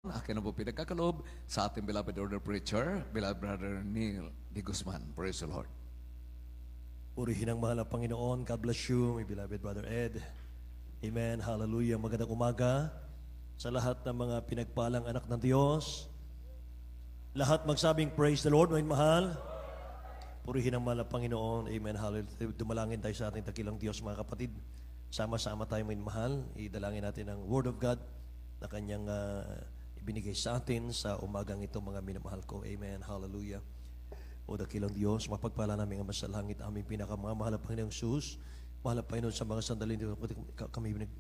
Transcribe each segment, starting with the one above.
Akin na po pinagkakalob sa ating beloved order preacher, beloved brother Neil D. Guzman. Praise the Lord. Purihin ang mahal na Panginoon. God bless you, my beloved brother Ed. Amen. Hallelujah. Magandang umaga sa lahat ng mga pinagpalang anak ng Diyos. Lahat magsabing praise the Lord, my mahal. Purihin ang mahal na Panginoon. Amen. Hallelujah. Dumalangin tayo sa ating dakilang Diyos, mga kapatid. Sama-sama tayo, my mahal. Idalangin natin ang Word of God na kanyang ibinigay sa atin sa umagang ito, mga minamahal ko. Amen. Hallelujah. O dakilang Diyos, mapagpala namin ang masalangit, aming pinakamamahal na Panginoong Sus. Mahal na Panginoon, sa mga sandali nito,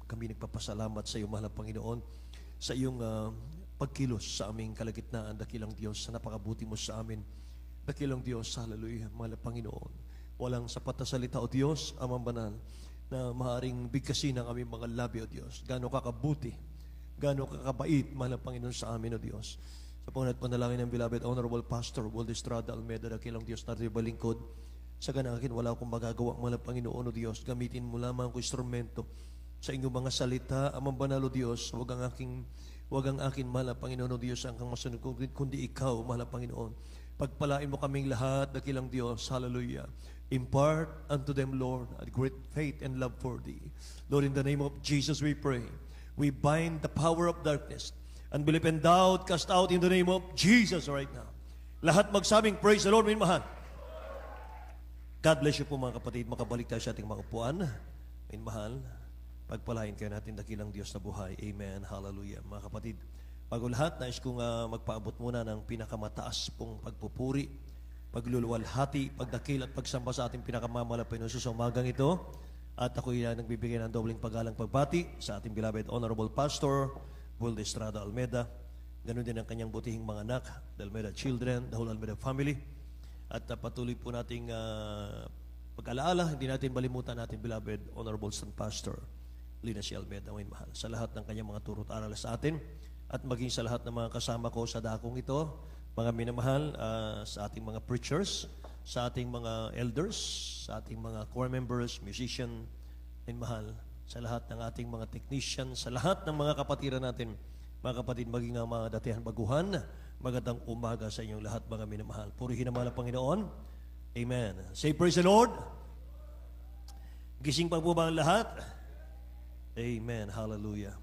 kami nagpapasalamat sa iyo, mahal na Panginoon, sa iyong pagkilos sa aming kalagitnaan, dakilang Diyos, sa napakabuti mo sa amin. Dakilang Diyos, hallelujah, mahal na Panginoon. Walang sapat na salita, o Diyos, amang banal, na maaaring bigkasin ang aming mga labi, o Diyos. Gano'ng kakabuti, gano'ng kakabait, mahal na Panginoon, sa amin, o Diyos. Sa pangunat panalangin ng beloved Honorable Pastor Waldo Estrada Almeda, dakilang Diyos natin balingkod. Sa ganang akin, wala akong magagawa, mahal na Panginoon, o Diyos. Gamitin mo lamang ang instrumento sa inyong mga salita, amang banal, o Diyos. Huwag ang akin, mahal na Panginoon, o Diyos, ang kang masunod, kundi ikaw, mahal na Panginoon. Pagpalain mo kaming lahat, dakilang Diyos, hallelujah. Impart unto them, Lord, a great faith and love for Thee. Lord, in the name of Jesus we pray. We bind the power of darkness, unbelief and doubt, cast out in the name of Jesus right now. Lahat magsabing, praise the Lord, min mahal. God bless you po, mga kapatid. Makabalik tayo sa ating mga upuan. Min mahal, pagpalain kayo natin, dakilang Diyos na buhay. Amen. Hallelujah. Mga kapatid, bago lahat, nais kong magpaabot muna ng pinakamataas pong pagpupuri, pagluluwalhati, pagdakil at pagsamba sa ating pinakamamalapan sa umagang ito. At ako'y nagbibigay ng dobling paggalang pagbati sa ating beloved Honorable Pastor Waldo Estrada Almeda. Ganun din ang kanyang butihing mga anak, the Almeda children, the whole Almeda family. At patuloy po nating pag-alaala, hindi natin malimutan natin beloved Honorable Son Pastor Lina C. Almeda, may mahal, sa lahat ng kanyang mga turo't aral sa atin at maging sa lahat ng mga kasama ko sa dakong ito, mga minamahal, sa ating mga preachers, sa ating mga elders, sa ating mga choir members, musician, minamahal, sa lahat ng ating mga technician, sa lahat ng mga kapatiran natin, mga kapatid, maging ang mga datihan baguhan, magandang umaga sa inyong lahat, mga minamahal. Purihin naman ang Panginoon. Amen. Say praise the Lord. Gising pa po ba ang lahat? Amen. Hallelujah.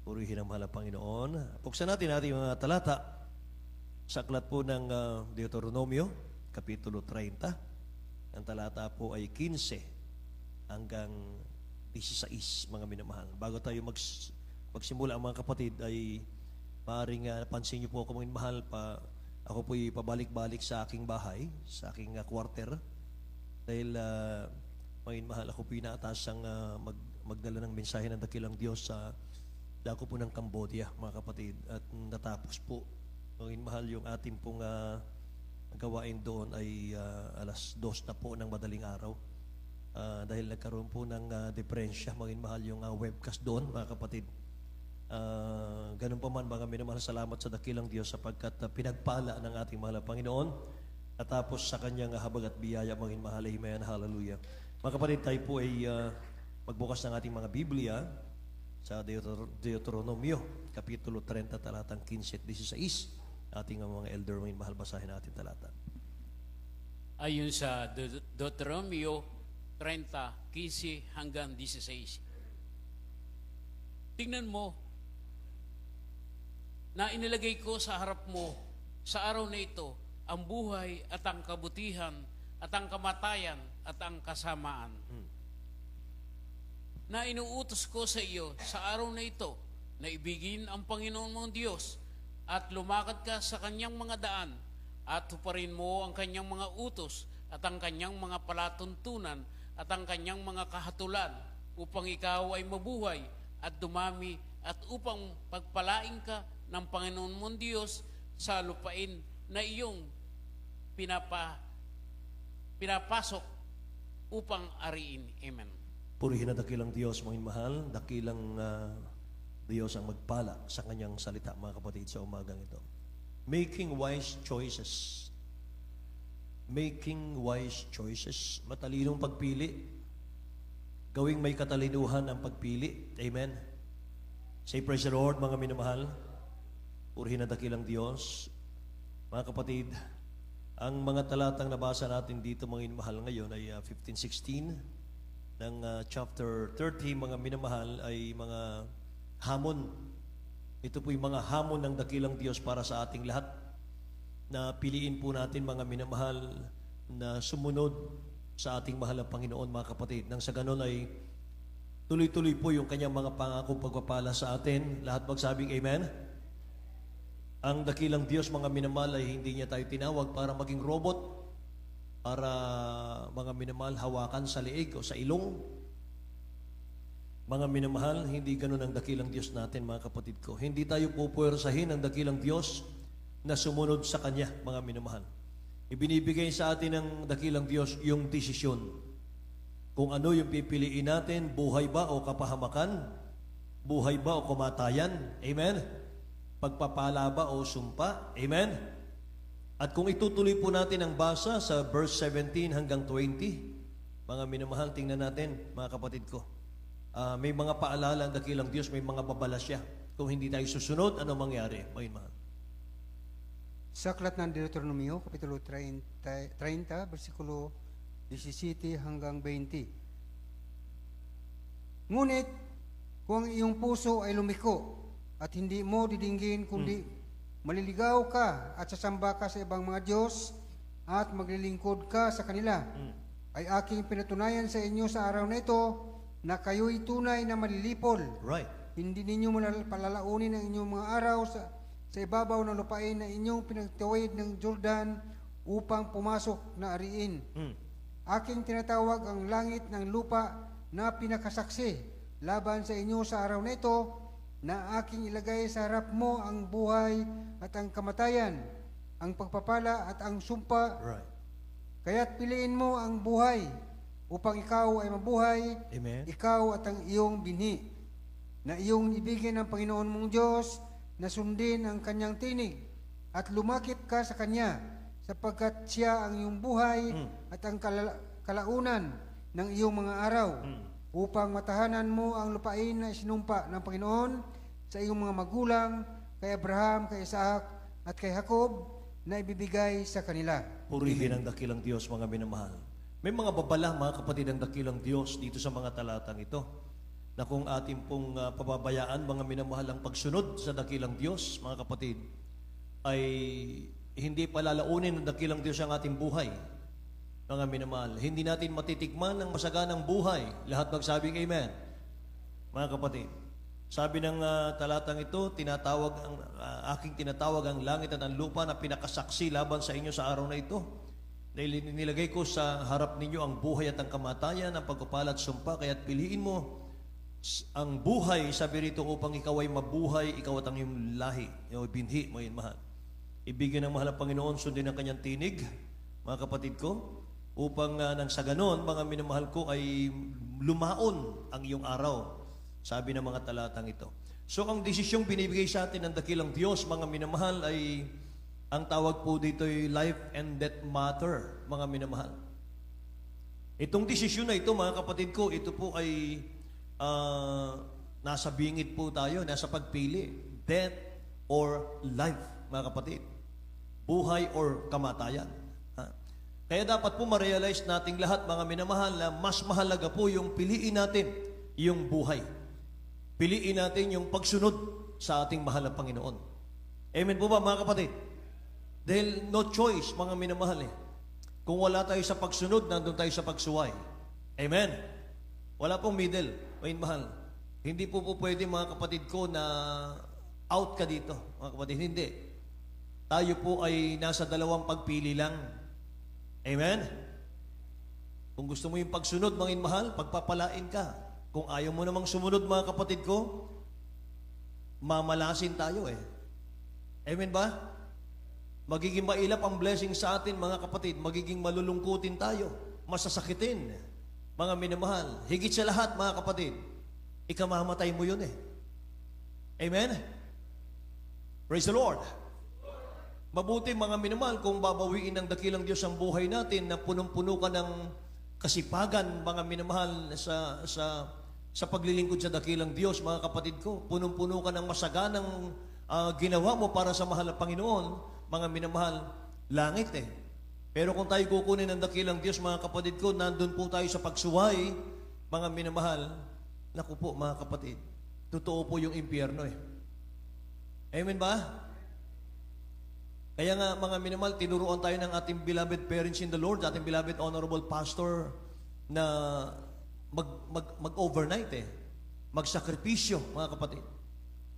Purihin ang mahal ang Panginoon. Buksan natin ating mga talata sa aklat po ng Deuteronomio, Kapitulo 30. Ang talata po ay 15 hanggang 16, mga minamahal. Bago tayo magsimula, mga kapatid, ay maaaring napansin niyo po ako, mga minamahal, ako po pabalik-balik sa aking bahay, sa aking quarter. Dahil, mga minamahal, ako po inaatasang magdala ng mensahe ng dakilang Diyos sa dako po ng Cambodia, mga kapatid. At natapos po, mga minamahal, yung ating pong gawain doon ay alas 2 na po ng madaling araw. Dahil nagkaroon po ng diferensya, maging mahal yung webcast doon, mga kapatid. Ganun pa man, mga minamahal, salamat sa dakilang Diyos sapagkat pinagpala ng ating mahal na Panginoon natapos sa kanyang habag at biyaya, maging mahal. Amen. Hallelujah. Mga kapatid, tayo po ay magbukas ng ating mga Biblia sa Deuteronomio, Kapitulo 30, talatang 15 at 16. Ating mga elder, maging mahal, basahin natin talata. Ayon sa Deuteronomio 30, 15 hanggang 16. Tingnan mo na inilagay ko sa harap mo sa araw na ito ang buhay at ang kabutihan at ang kamatayan at ang kasamaan. Na inuutos ko sa iyo sa araw na ito na ibigin ang Panginoon mong Diyos at lumakad ka sa kanyang mga daan at tuparin mo ang kanyang mga utos at ang kanyang mga palatuntunan at ang kanyang mga kahatulan upang ikaw ay mabuhay at dumami at upang pagpalain ka ng Panginoon mong Diyos sa lupain na iyong pinapasok upang ariin. Amen. Purihin na dakilang Diyos, mga mahal, dakilang Diyos ang magpala sa kanyang salita, mga kapatid, sa umagang ito. Making wise choices. Making wise choices. Matalinong pagpili. Gawing may katalinuhan ang pagpili. Amen. Say praise the Lord, mga minamahal. Purihin ang dakilang Diyos. Mga kapatid, ang mga talatang nabasa natin dito, mga minamahal, ngayon ay 15-16 ng chapter 30, mga minamahal, ay mga hamon. Ito po yung mga hamon ng dakilang Diyos para sa ating lahat, na piliin po natin, mga minamahal, na sumunod sa ating mahal na Panginoon, mga kapatid. Nang sa ganon ay tuloy-tuloy po yung kanyang mga pangako pagpapala sa atin. Lahat magsabing amen? Ang dakilang Diyos, mga minamahal, ay hindi niya tayo tinawag para maging robot, para mga minamahal hawakan sa liig o sa ilong. Mga minamahal, hindi ganun ang dakilang Diyos natin, mga kapatid ko. Hindi tayo pupuwersahin ang dakilang Diyos na sumunod sa Kanya, mga minamahal. Ibinibigay sa atin ng dakilang Diyos yung desisyon. Kung ano yung pipiliin natin, buhay ba o kapahamakan? Buhay ba o kamatayan? Amen? Pagpapala ba o sumpa? Amen? At kung itutuloy po natin ang basa sa verse 17 hanggang 20, mga minamahal, tingnan natin, mga kapatid ko. May mga paalala ang dakilang Diyos, may mga babala siya. Kung hindi tayo susunod, ano mangyari? Mga mahal. Sa aklat ng Deuteronomio, Kapitulo 30, versikulo 17 hanggang 20. Ngunit, kung ang iyong puso ay lumiko at hindi mo didinggin, kundi maliligaw ka at sasamba ka sa ibang mga Diyos at maglilingkod ka sa kanila, ay aking pinatunayan sa inyo sa araw na ito na kayo'y tunay na malilipol. Right. Hindi ninyo palalaunin ang inyong mga araw sa ibabaw ng lupain na inyong pinagtawid ng Jordan upang pumasok na ariin. Aking tinatawag ang langit ng lupa na pinakasaksi laban sa inyo sa araw na ito, na aking ilagay sa harap mo ang buhay at ang kamatayan, ang pagpapala at ang sumpa. Right. Kaya't piliin mo ang buhay upang ikaw ay mabuhay, Amen. ikaw at ang iyong binhi, na iyong ibigin ng Panginoon mong Diyos, na sundin ang kanyang tinig at lumakip ka sa kanya, sapagkat siya ang iyong buhay at ang kalaunan ng iyong mga araw, upang matahanan mo ang lupain na isinumpa ng Panginoon sa iyong mga magulang, kay Abraham, kay Isaac at kay Jacob, na ibibigay sa kanila. Purihin ang dakilang Diyos, mga minamahal. May mga babala, mga kapatid, ang dakilang Diyos dito sa mga talatang ito, na kung ating pong pababayaan, mga minamahal, ang pagsunod sa dakilang Diyos, mga kapatid, ay hindi palalaunin ng dakilang Diyos ang ating buhay. Mga minamahal, hindi natin matitikman ng masaganang buhay. Lahat magsabing amen. Mga kapatid, sabi ng talatang ito, aking tinatawag ang langit at ang lupa na pinakasaksi laban sa inyo sa araw na ito. Dahil nilagay ko sa harap ninyo ang buhay at ang kamatayan, ang pagpapala at sumpa, kaya't piliin mo ang buhay, sabi rito, upang ikaw ay mabuhay, ikaw at ang iyong lahi, yung binhi, mga mahal. Ibigin ng mahal ng Panginoon, sundin ang kanyang tinig, mga kapatid ko, upang nang sa ganon, mga minamahal ko, ay lumaon ang iyong araw, sabi ng mga talatang ito. So, ang desisyong binibigay sa atin ng dakilang Diyos, mga minamahal, ay ang tawag po dito ay life and death matter, mga minamahal. Itong desisyon na ito, mga kapatid ko, ito po ay nasa bingit po tayo, nasa pagpili. Death or life, mga kapatid. Buhay or kamatayan. Kaya dapat po ma-realize nating lahat, mga minamahal, na mas mahalaga po yung piliin natin yung buhay. Piliin natin yung pagsunod sa ating mahal na Panginoon. Amen po ba, mga kapatid? Dahil no choice, mga minamahal. Kung wala tayo sa pagsunod, nandun tayo sa pagsuway. Amen? Wala pong middle. Ayun, mahal. Hindi po pwede, mga kapatid ko, na out ka dito, mga kapatid. Hindi. Tayo po ay nasa dalawang pagpili lang. Amen? Kung gusto mo yung pagsunod, mga mahal, pagpapalain ka. Kung ayaw mo namang sumunod, mga kapatid ko, mamalasin tayo eh. Amen ba? Magiging mailap ang blessing sa atin, mga kapatid. Magiging malulungkutin tayo. Masasakitin. Mga minamahal, higit sa lahat, mga kapatid, ikamamatay mo yun eh. Amen? Praise the Lord. Mabuti, mga minamahal, kung babawiin ng dakilang Diyos ang buhay natin na punong-puno ka ng kasipagan, mga minamahal, sa paglilingkod sa dakilang Diyos, mga kapatid ko. Punong-puno ka ng masaganang ginawa mo para sa mahal na Panginoon, mga minamahal, langit eh. Pero kung tayo kukunin ng dakilang Diyos, mga kapatid ko, nandun po tayo sa pagsuway, mga minamahal, naku po, mga kapatid, totoo po yung impyerno eh. Amen ba? Kaya nga, mga minamahal, tinuruan tayo ng ating beloved parents in the Lord, ating beloved honorable pastor, na mag-overnight eh. Magsakripisyo, mga kapatid.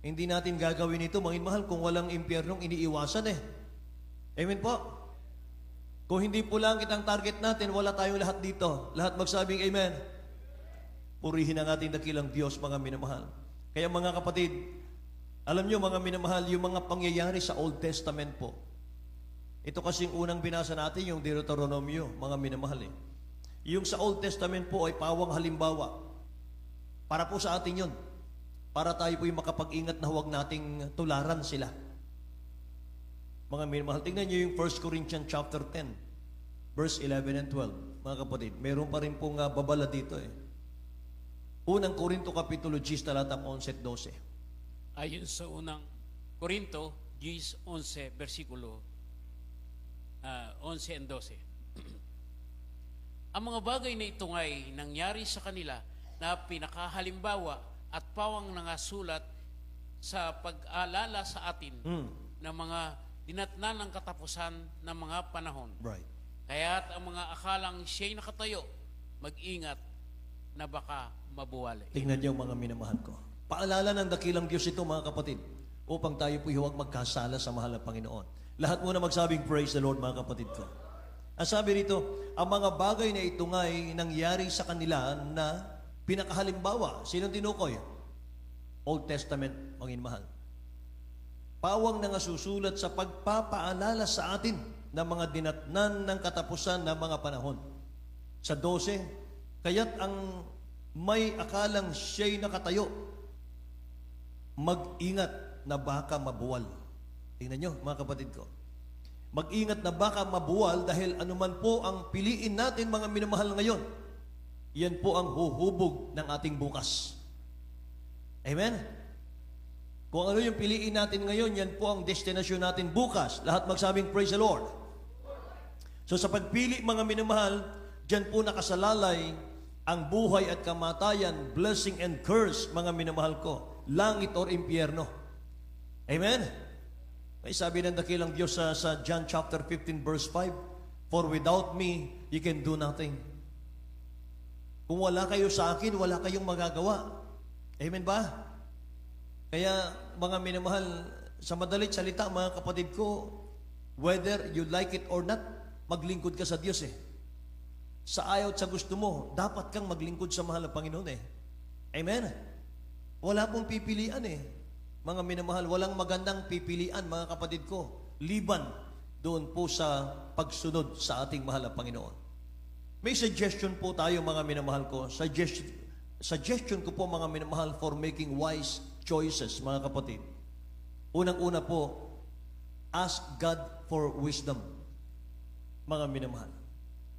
Hindi natin gagawin ito, mga minamahal, kung walang impyernong iniiwasan eh. Amen po? Kung hindi po lang kitang target natin, wala tayong lahat dito. Lahat magsabing amen. Purihin ang ating dakilang Diyos, mga minamahal. Kaya mga kapatid, alam nyo mga minamahal, yung mga pangyayari sa Old Testament po. Ito kasing unang binasa natin, yung Deuteronomio, mga minamahal eh. Yung sa Old Testament po ay pawang halimbawa. Para po sa atin yun. Para tayo po yung makapag-ingat na huwag nating tularan sila. Mga minamahal, tingnan nyo yung 1 Corinthians chapter 10, verse 11 and 12. Mga kapatid, meron pa rin pong babala dito eh. Unang Korinto Kapitulo 10, talatang 11 at 12. Ayon sa unang Korinto 10:11 versikulo 11 and 12. Ang mga bagay na ito ngay nangyari sa kanila na pinakahalimbawa at pawang nangasulat sa pag-aalala sa atin ng mga dinatnan ng katapusan ng mga panahon. Right. Kaya't ang mga akalang siya'y nakatayo, mag-ingat na baka mabuwalay. Tingnan niyo mga minamahal ko. Paalala ng dakilang Diyos ito, mga kapatid, upang tayo po huwag magkasala sa mahal na Panginoon. Lahat muna magsabing praise the Lord, mga kapatid ko. Ang sabi rito, ang mga bagay na ito nga'y nangyari sa kanila na pinakahalimbawa. Sinong tinukoy? Old Testament, mga minamahal. Pawang nangasusulat sa pagpapaalala sa atin ng mga dinatnan ng katapusan ng mga panahon. Sa 12, kaya't ang may akalang siya'y nakatayo, mag-ingat na baka mabuwal. Tingnan nyo, mga kapatid ko. Mag-ingat na baka mabuwal dahil anuman po ang piliin natin, mga minamahal ngayon, yan po ang huhubog ng ating bukas. Amen? Kung ano yung piliin natin ngayon, yan po ang destinasyon natin bukas. Lahat magsabing praise the Lord. So sa pagpili, mga minamahal, dyan po nakasalalay ang buhay at kamatayan, blessing and curse, mga minamahal ko, langit or impyerno. Amen? May sabi ng dakilang Diyos sa John chapter 15 verse 5, for without me, you can do nothing. Kung wala kayo sa akin, wala kayong magagawa. Amen ba? Kaya mga minamahal, sa madalit salita, mga kapatid ko, whether you like it or not, maglingkod ka sa Diyos eh. Sa ayaw at sa gusto mo, dapat kang maglingkod sa mahal na Panginoon eh. Amen? Wala pong pipilian eh. Mga minamahal, walang magandang pipilian, mga kapatid ko. Liban doon po sa pagsunod sa ating mahal na Panginoon. May suggestion po tayo, mga minamahal ko. Suggestion ko po, mga minamahal, for making wise choices, mga kapatid. Unang-una po, ask God for wisdom, mga minamahal.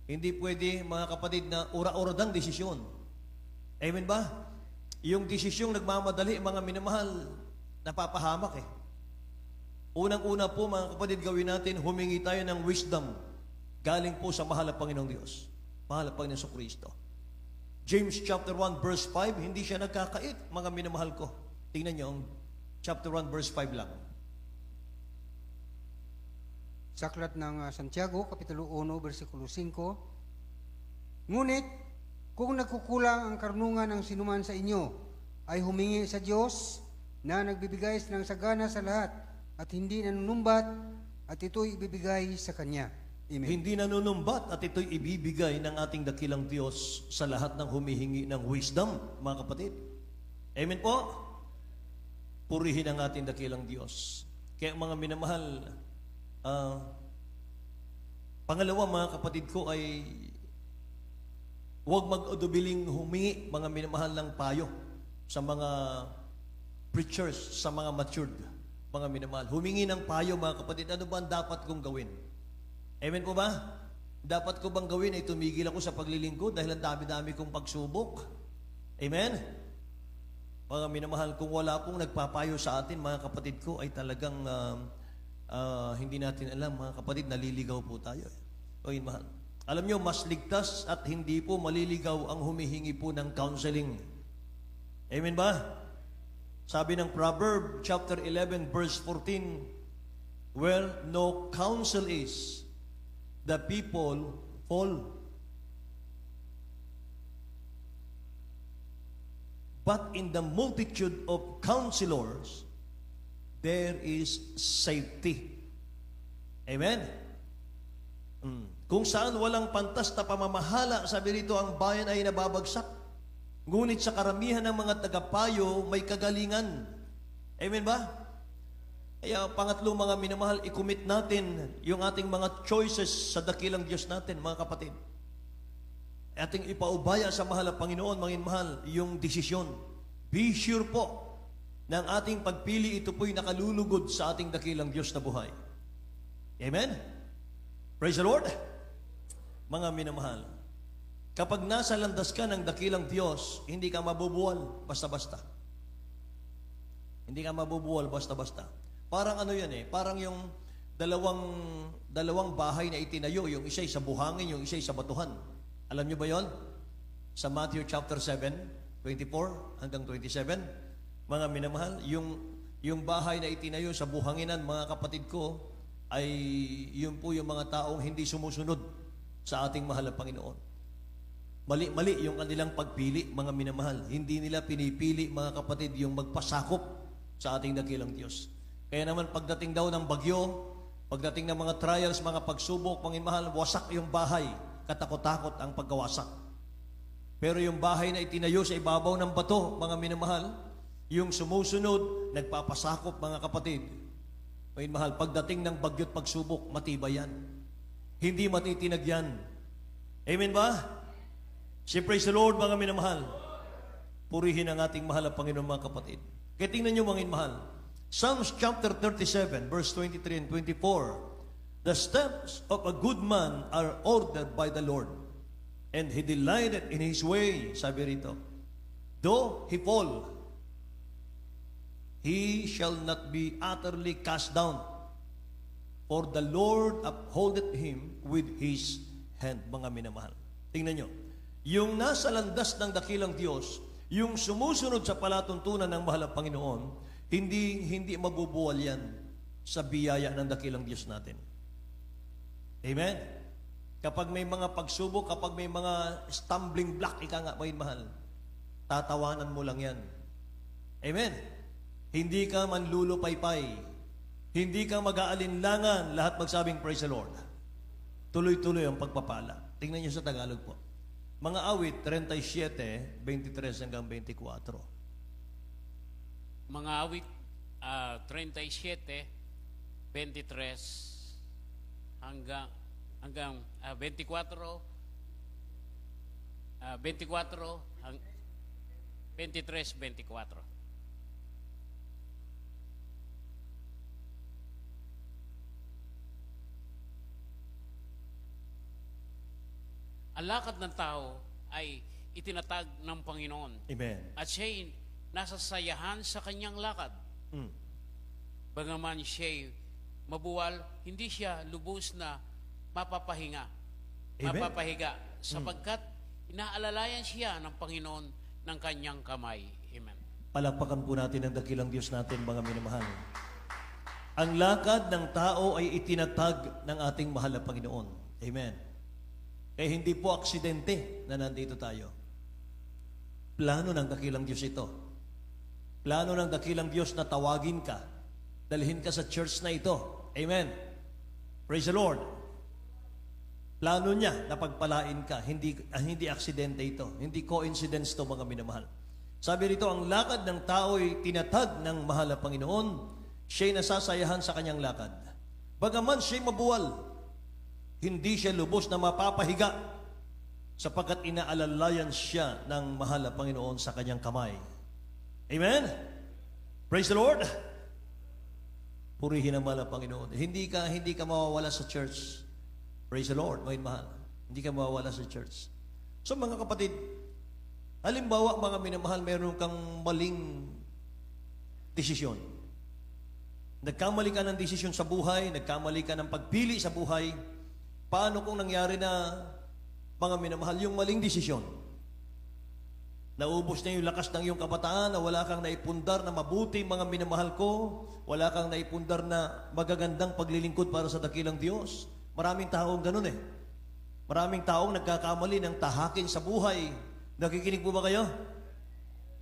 Hindi pwede, mga kapatid, na ura-uradang desisyon. Amen ba? Yung desisyong nagmamadali, mga minamahal, napapahamak eh. Unang-una po, mga kapatid, gawin natin, humingi tayo ng wisdom galing po sa mahal na Panginoong Diyos. Mahal na Panginoong Kristo. James chapter 1 verse 5, hindi siya nagkakait, mga minamahal ko. Tingnan niyo, chapter 1 verse 5 lang. Sa aklat ng Santiago, Kapitulo 1, versikulo 5, ngunit, kung nagkukulang ang karunungan ng sinuman sa inyo, ay humingi sa Diyos na nagbibigay ng sagana sa lahat at hindi nanunumbat at ito'y ibibigay sa Kanya. Amen. Hindi nanunumbat at ito'y ibibigay ng ating dakilang Diyos sa lahat ng humihingi ng wisdom, mga kapatid. Amen po? Purihin ang ating dakilang Diyos. Kaya mga minamahal, pangalawa, mga kapatid ko, ay huwag mag-udubiling humingi, mga minamahal, ng payo sa mga preachers, sa mga matured, mga minamahal. Humingi ng payo, mga kapatid, ano ba ang dapat kong gawin? Amen po ba? Dapat ko bang gawin ay tumigil ako sa paglilingkod dahil ang dami-dami kong pagsubok? Amen? Mga minamahal, kung wala pong nagpapayo sa atin, mga kapatid ko, ay talagang hindi natin alam, mga kapatid, naliligaw po tayo. O yun, mahal. Alam nyo, mas ligtas at hindi po maliligaw ang humihingi po ng counseling. Amen ba? Sabi ng Proverb chapter 11 verse 14, where no counsel is, the people fall. But in the multitude of counselors, there is safety. Amen? Kung saan walang pantas na pamamahala, sabi rito, ang bayan ay nababagsak. Ngunit sa karamihan ng mga tagapayo, may kagalingan. Amen ba? Kaya pangatlo, mga minamahal, i-commit natin yung ating mga choices sa dakilang Diyos natin, mga kapatid. Ating ipaubaya sa mahal na Panginoon, mga mahal, yung desisyon. Be sure po na ang ating pagpili, ito po'y nakalulugod sa ating dakilang Diyos na buhay. Amen? Praise the Lord! Mga minamahal, kapag nasa landas ka ng dakilang Diyos, hindi ka mabubuwal basta-basta. Hindi ka mabubuwal basta-basta. Parang ano yan parang yung dalawang bahay na itinayo, yung isa'y sa buhangin, yung isa'y sa batuhan. Alam niyo ba yon? Sa Matthew chapter 7, 24 hanggang 27, mga minamahal, yung bahay na itinayo sa buhanginan, mga kapatid ko, ay yun po yung mga taong hindi sumusunod sa ating mahal na Panginoon. Mali yung kanilang pagpili, mga minamahal. Hindi nila pinipili, mga kapatid, yung magpasakop sa ating dakilang Diyos. Kaya naman pagdating daw ng bagyo, pagdating ng mga trials, mga pagsubok, mga minamahal, wasak yung bahay. Katakot-takot ang pagkawasak. Pero yung bahay na itinayo sa ibabaw ng bato, mga minamahal, yung sumusunod, nagpapasakop, mga kapatid. Mga minamahal, pagdating ng bagyo't pagsubok, matibay yan. Hindi matitinag yan. Amen ba? Si praise the Lord, mga minamahal. Purihin ang ating mahal na Panginoon, mga kapatid. Kaya tingnan nyo, mga minamahal. Psalms chapter 37, verse 23 and 24. The steps of a good man are ordered by the Lord, and he delighted in his way, sabi rito. Though he fall, he shall not be utterly cast down, for the Lord upholdeth him with his hand. Mga minamahal. Tingnan nyo. Yung nasa landas ng dakilang Diyos, yung sumusunod sa palatuntunan ng mahal na Panginoon, hindi mabubuwal yan sa biyaya ng dakilang Diyos natin. Amen? Kapag may mga pagsubok, kapag may mga stumbling block, ika nga, mahal, tatawanan mo lang yan. Amen? Hindi ka manlulupaypay. Hindi ka mag-aalinlangan, lahat magsabing praise the Lord. Tuloy-tuloy ang pagpapala. Tingnan niyo sa Tagalog po. Mga awit, 37, 23 hanggang 24. Mga awit 37, 23 hanggang 24 23-24. Ang lakad ng tao ay itinatag ng Panginoon. Amen. At siya'y nasasayahan sa kanyang lakad. Bagaman siya'y mabuwal, hindi siya lubos na mapapahinga. Amen. Mapapahiga. Sapagkat inaalalayan siya ng Panginoon ng kanyang kamay. Amen. Palakpakan po natin ang dakilang Diyos natin, mga minamahal. Ang lakad ng tao ay itinatag ng ating mahal na Panginoon. Amen. Kaya hindi po aksidente na nandito tayo. Plano ng dakilang Diyos ito. Plano ng dakilang Diyos na tawagin ka, dalhin ka sa church na ito. Amen. Praise the Lord. Plano niya na pagpalain ka. Hindi aksidente ito. Hindi coincidence to, mga minamahal. Sabi rito, ang lakad ng tao ay tinatag ng mahal na Panginoon. Siya'y nasasayahan sa kanyang lakad. Bagaman siya'y mabuwal, hindi siya lubos na mapapahiga sapagkat inaalalayan siya ng mahal na Panginoon sa kanyang kamay. Amen? Praise the Lord! Purihin ang mahal na Panginoon. Hindi ka mawawala sa church. Praise the Lord, mahal. Hindi ka mawawala sa church. So mga kapatid, Halimbawa, mga minamahal, meron kang maling desisyon. Nagkamali ka ng desisyon sa buhay, nagkamali ka ng pagpili sa buhay. Paano kung nangyari na, mga minamahal, yung maling desisyon? Naubos na yung lakas ng iyong kabataan, na wala kang naipundar na mabuti, mga minamahal ko, wala kang naipundar na magagandang paglilingkod para sa dakilang Diyos. Maraming taong ganun eh. Maraming taong nagkakamali ng tahakin sa buhay. Nakikinig po ba kayo?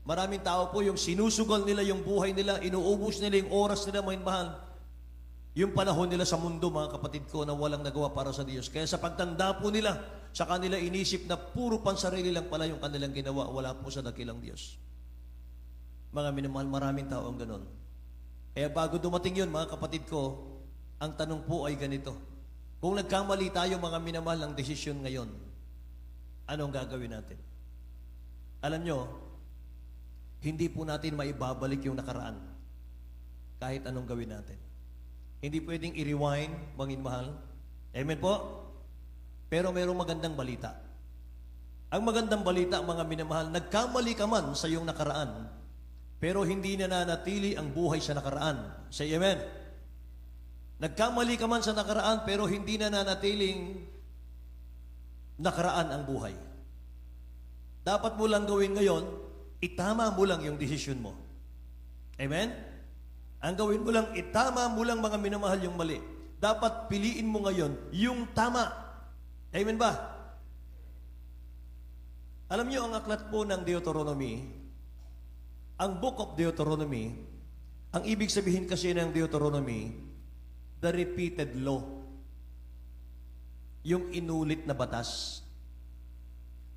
Maraming tao po yung sinusugal nila yung buhay nila, inuubos nila yung oras nila, mga mahal. Yung panahon nila sa mundo, mga kapatid ko, na walang nagawa para sa Diyos. Kaya sa pagtanda po nila, sa kanila inisip na puro pansarili lang pala yung kanilang ginawa, wala po sa dakilang Diyos. Mga minamahal, maraming tao ang ganon. Kaya bago dumating yun, mga kapatid ko, ang tanong po ay ganito. Kung nagkamali tayo, mga minamahal, ng desisyon ngayon, anong gagawin natin? Alam nyo, hindi po natin maibabalik yung nakaraan kahit anong gawin natin. Hindi pwedeng i-rewind, mga minamahal. Amen po? Pero mayroong magandang balita. Ang magandang balita, mga minamahal, nagkamali ka man sa iyong nakaraan, pero hindi na nanatili ang buhay sa nakaraan. Say amen. Nagkamali ka man sa nakaraan, pero hindi na nanatiling nakaraan ang buhay. Dapat mo lang gawin ngayon, itama mo lang yung desisyon mo. Amen? Ang gawin mo lang, itama mo lang, mga minamahal, yung mali. Dapat piliin mo ngayon yung tama. Amen ba? Alam niyo, ang aklat po ng Deuteronomy, ang Book of Deuteronomy, ang ibig sabihin kasi ng Deuteronomy, the repeated law. Yung inulit na batas.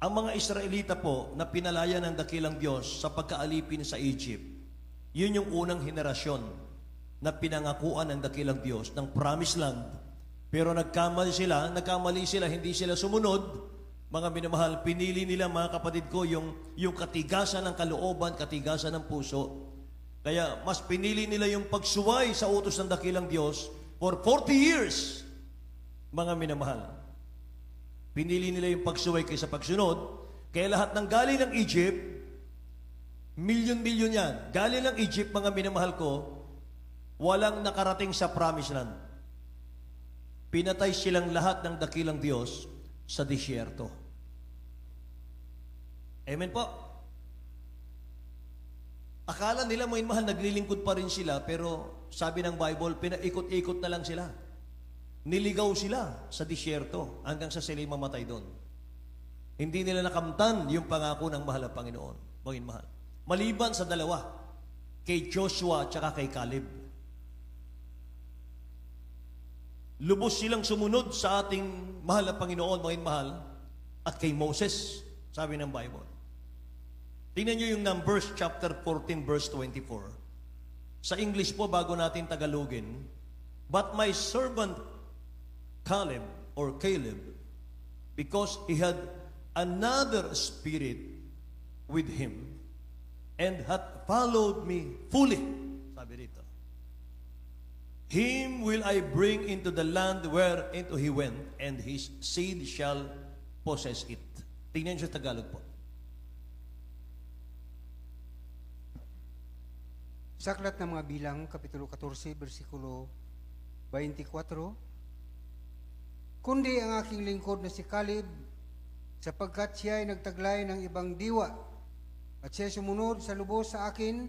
Ang mga Israelita po na pinalaya ng dakilang Diyos sa pagkaalipin sa Egypt, yun yung unang henerasyon na pinangakuan ng dakilang Diyos ng promised land. Pero nagkamali sila, hindi sila sumunod. Mga minamahal, pinili nila, mga kapatid ko, yung katigasan ng kalooban, katigasan ng puso. Kaya mas pinili nila yung pagsuway sa utos ng dakilang Diyos for 40 years. Mga minamahal, pinili nila yung pagsuway kaysa pagsunod. Kaya lahat ng galing ng Egypt, milyon-milyon yan. Galing ng Egypt, mga minamahal ko, walang nakarating sa promised land. Pinatay silang lahat ng dakilang Diyos sa disyerto. Amen po. Akala nila, mga mahal, naglilingkod pa rin sila, pero sabi ng Bible, pinaikot-ikot na lang sila. Niligaw sila sa disyerto hanggang sa sila mamatay doon. Hindi nila nakamtan yung pangako ng mahal na Panginoon, mga mahal. Maliban sa dalawa, kay Joshua at kay Caleb. Lubos silang sumunod sa ating mahal na Panginoon, mga mahal, at kay Moses, sabi ng Bible. Tingnan nyo yung Numbers chapter 14, verse 24. Sa English po, bago natin Tagalogin, but my servant Caleb, because he had another spirit with him, and hath followed me fully. Sabi dito. Him will I bring into the land whereunto he went, and his seed shall possess it. Tingnan niyo sa Tagalog po. Sa aklat ng mga bilang, Kapitulo 14, versikulo 24, kundi ang aking lingkod na si Caleb, sapagkat siya ay nagtaglay ng ibang diwa, at siya sumunod sa lubos sa akin,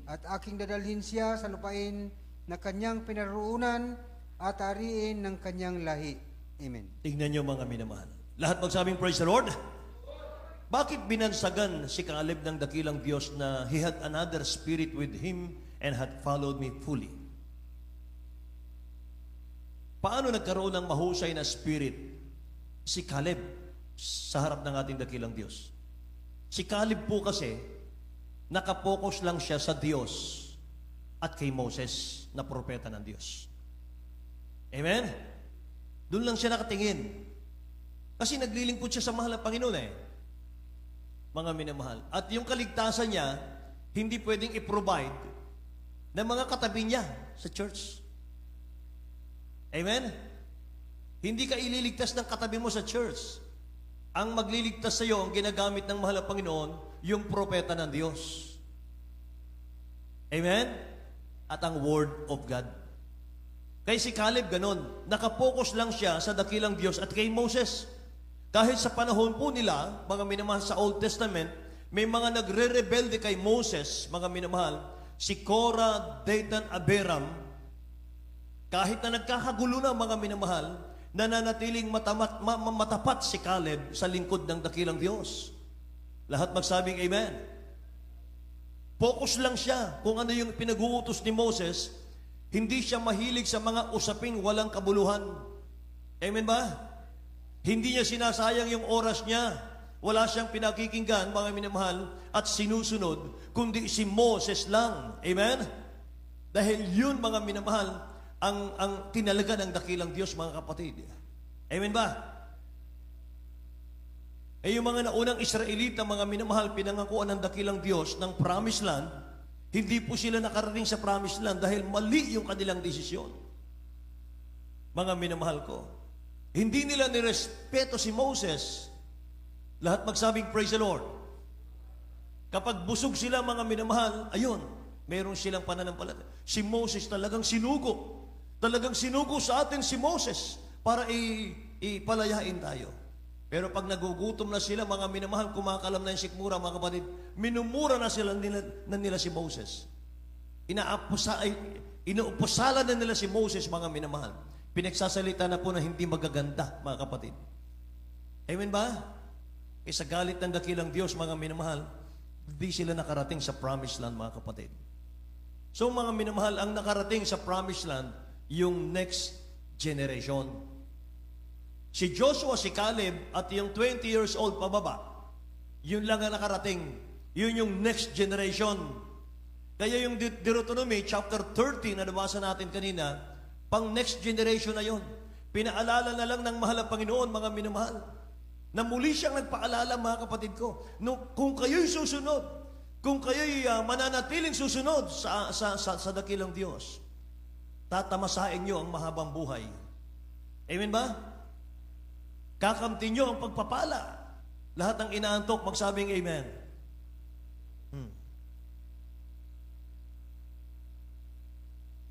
at aking dadalhin siya sa lupain na kanyang pinaroonan at ariin ng kanyang lahi. Amen. Tingnan niyo, mga minamahal. Lahat magsabing praise the Lord. Bakit binansagan si Caleb ng dakilang Diyos na he had another spirit with him and had followed me fully? Paano nagkaroon ng mahusay na spirit si Caleb sa harap ng ating dakilang Diyos? Si Caleb po kasi, nakapokus lang siya sa Diyos at kay Moses na propeta ng Diyos. Amen? Doon lang siya nakatingin. Kasi naglilingkod siya sa mahal na Panginoon mga minamahal. At yung kaligtasan niya, hindi pwedeng i-provide ng mga katabi niya sa church. Amen? Hindi ka ililigtas ng katabi mo sa church. Ang magliligtas sa iyo, ang ginagamit ng mahal na Panginoon, yung propeta ng Diyos. Amen? At ang Word of God. Kay si Caleb ganun, nakapokus lang siya sa dakilang Diyos at kay Moses. Kahit sa panahon po nila, mga minamahal sa Old Testament, may mga nagre-rebelde kay Moses, mga minamahal, si Korah, Dathan, Abiram, kahit na nagkakagulo na mga minamahal, nananatiling matapat si Caleb sa lingkod ng dakilang Diyos. Lahat magsabing amen. Focus lang siya kung ano yung pinag-uutos ni Moses. Hindi siya mahilig sa mga usaping walang kabuluhan. Amen ba? Hindi niya sinasayang yung oras niya. Wala siyang pinakikinggan, mga minamahal, at sinusunod, kundi si Moses lang. Amen? Dahil yun, mga minamahal, ang tinalaga ng dakilang Diyos, mga kapatid. Amen ba? Yung mga naunang Israelita, mga minamahal, pinangakuan ng dakilang Diyos ng Promised Land, hindi po sila nakarating sa Promised Land dahil mali yung kanilang desisyon. Mga minamahal ko, hindi nila nirespeto si Moses. Lahat magsabing praise the Lord. Kapag busog sila, mga minamahal, ayun, meron silang pananampalataya. Si Moses talagang sinugo. Talagang sinugo sa atin si Moses para ipalayain tayo. Pero pag nagugutom na sila, mga minamahal, kumakalam na yung sikmura, mga kapatid, minumura na sila nila si Moses. Inuupusalan na nila si Moses, mga minamahal. Pinagsasalita na po na hindi magaganda, mga kapatid. Amen ba? Sa galit ng dakilang Diyos, mga minamahal, hindi sila nakarating sa Promised Land, mga kapatid. So, mga minamahal, ang nakarating sa Promised Land, yung next generation. Si Joshua, si Caleb, at yung 20 years old pababa, yun lang ang nakarating. Yun yung next generation. Kaya yung Deuteronomy chapter 30 na nabasa natin kanina, pang next generation na yun. Pinaalala na lang ng mahal ang Panginoon, mga minamahal, na muli siyang nagpaalala, mga kapatid ko, kung kayo'y susunod, kung kayo'y mananatiling susunod sa dakilang Diyos, tatamasain nyo ang mahabang buhay. Amen ba? Kakamtin nyo ang pagpapala. Lahat ng inaantok, magsabing amen.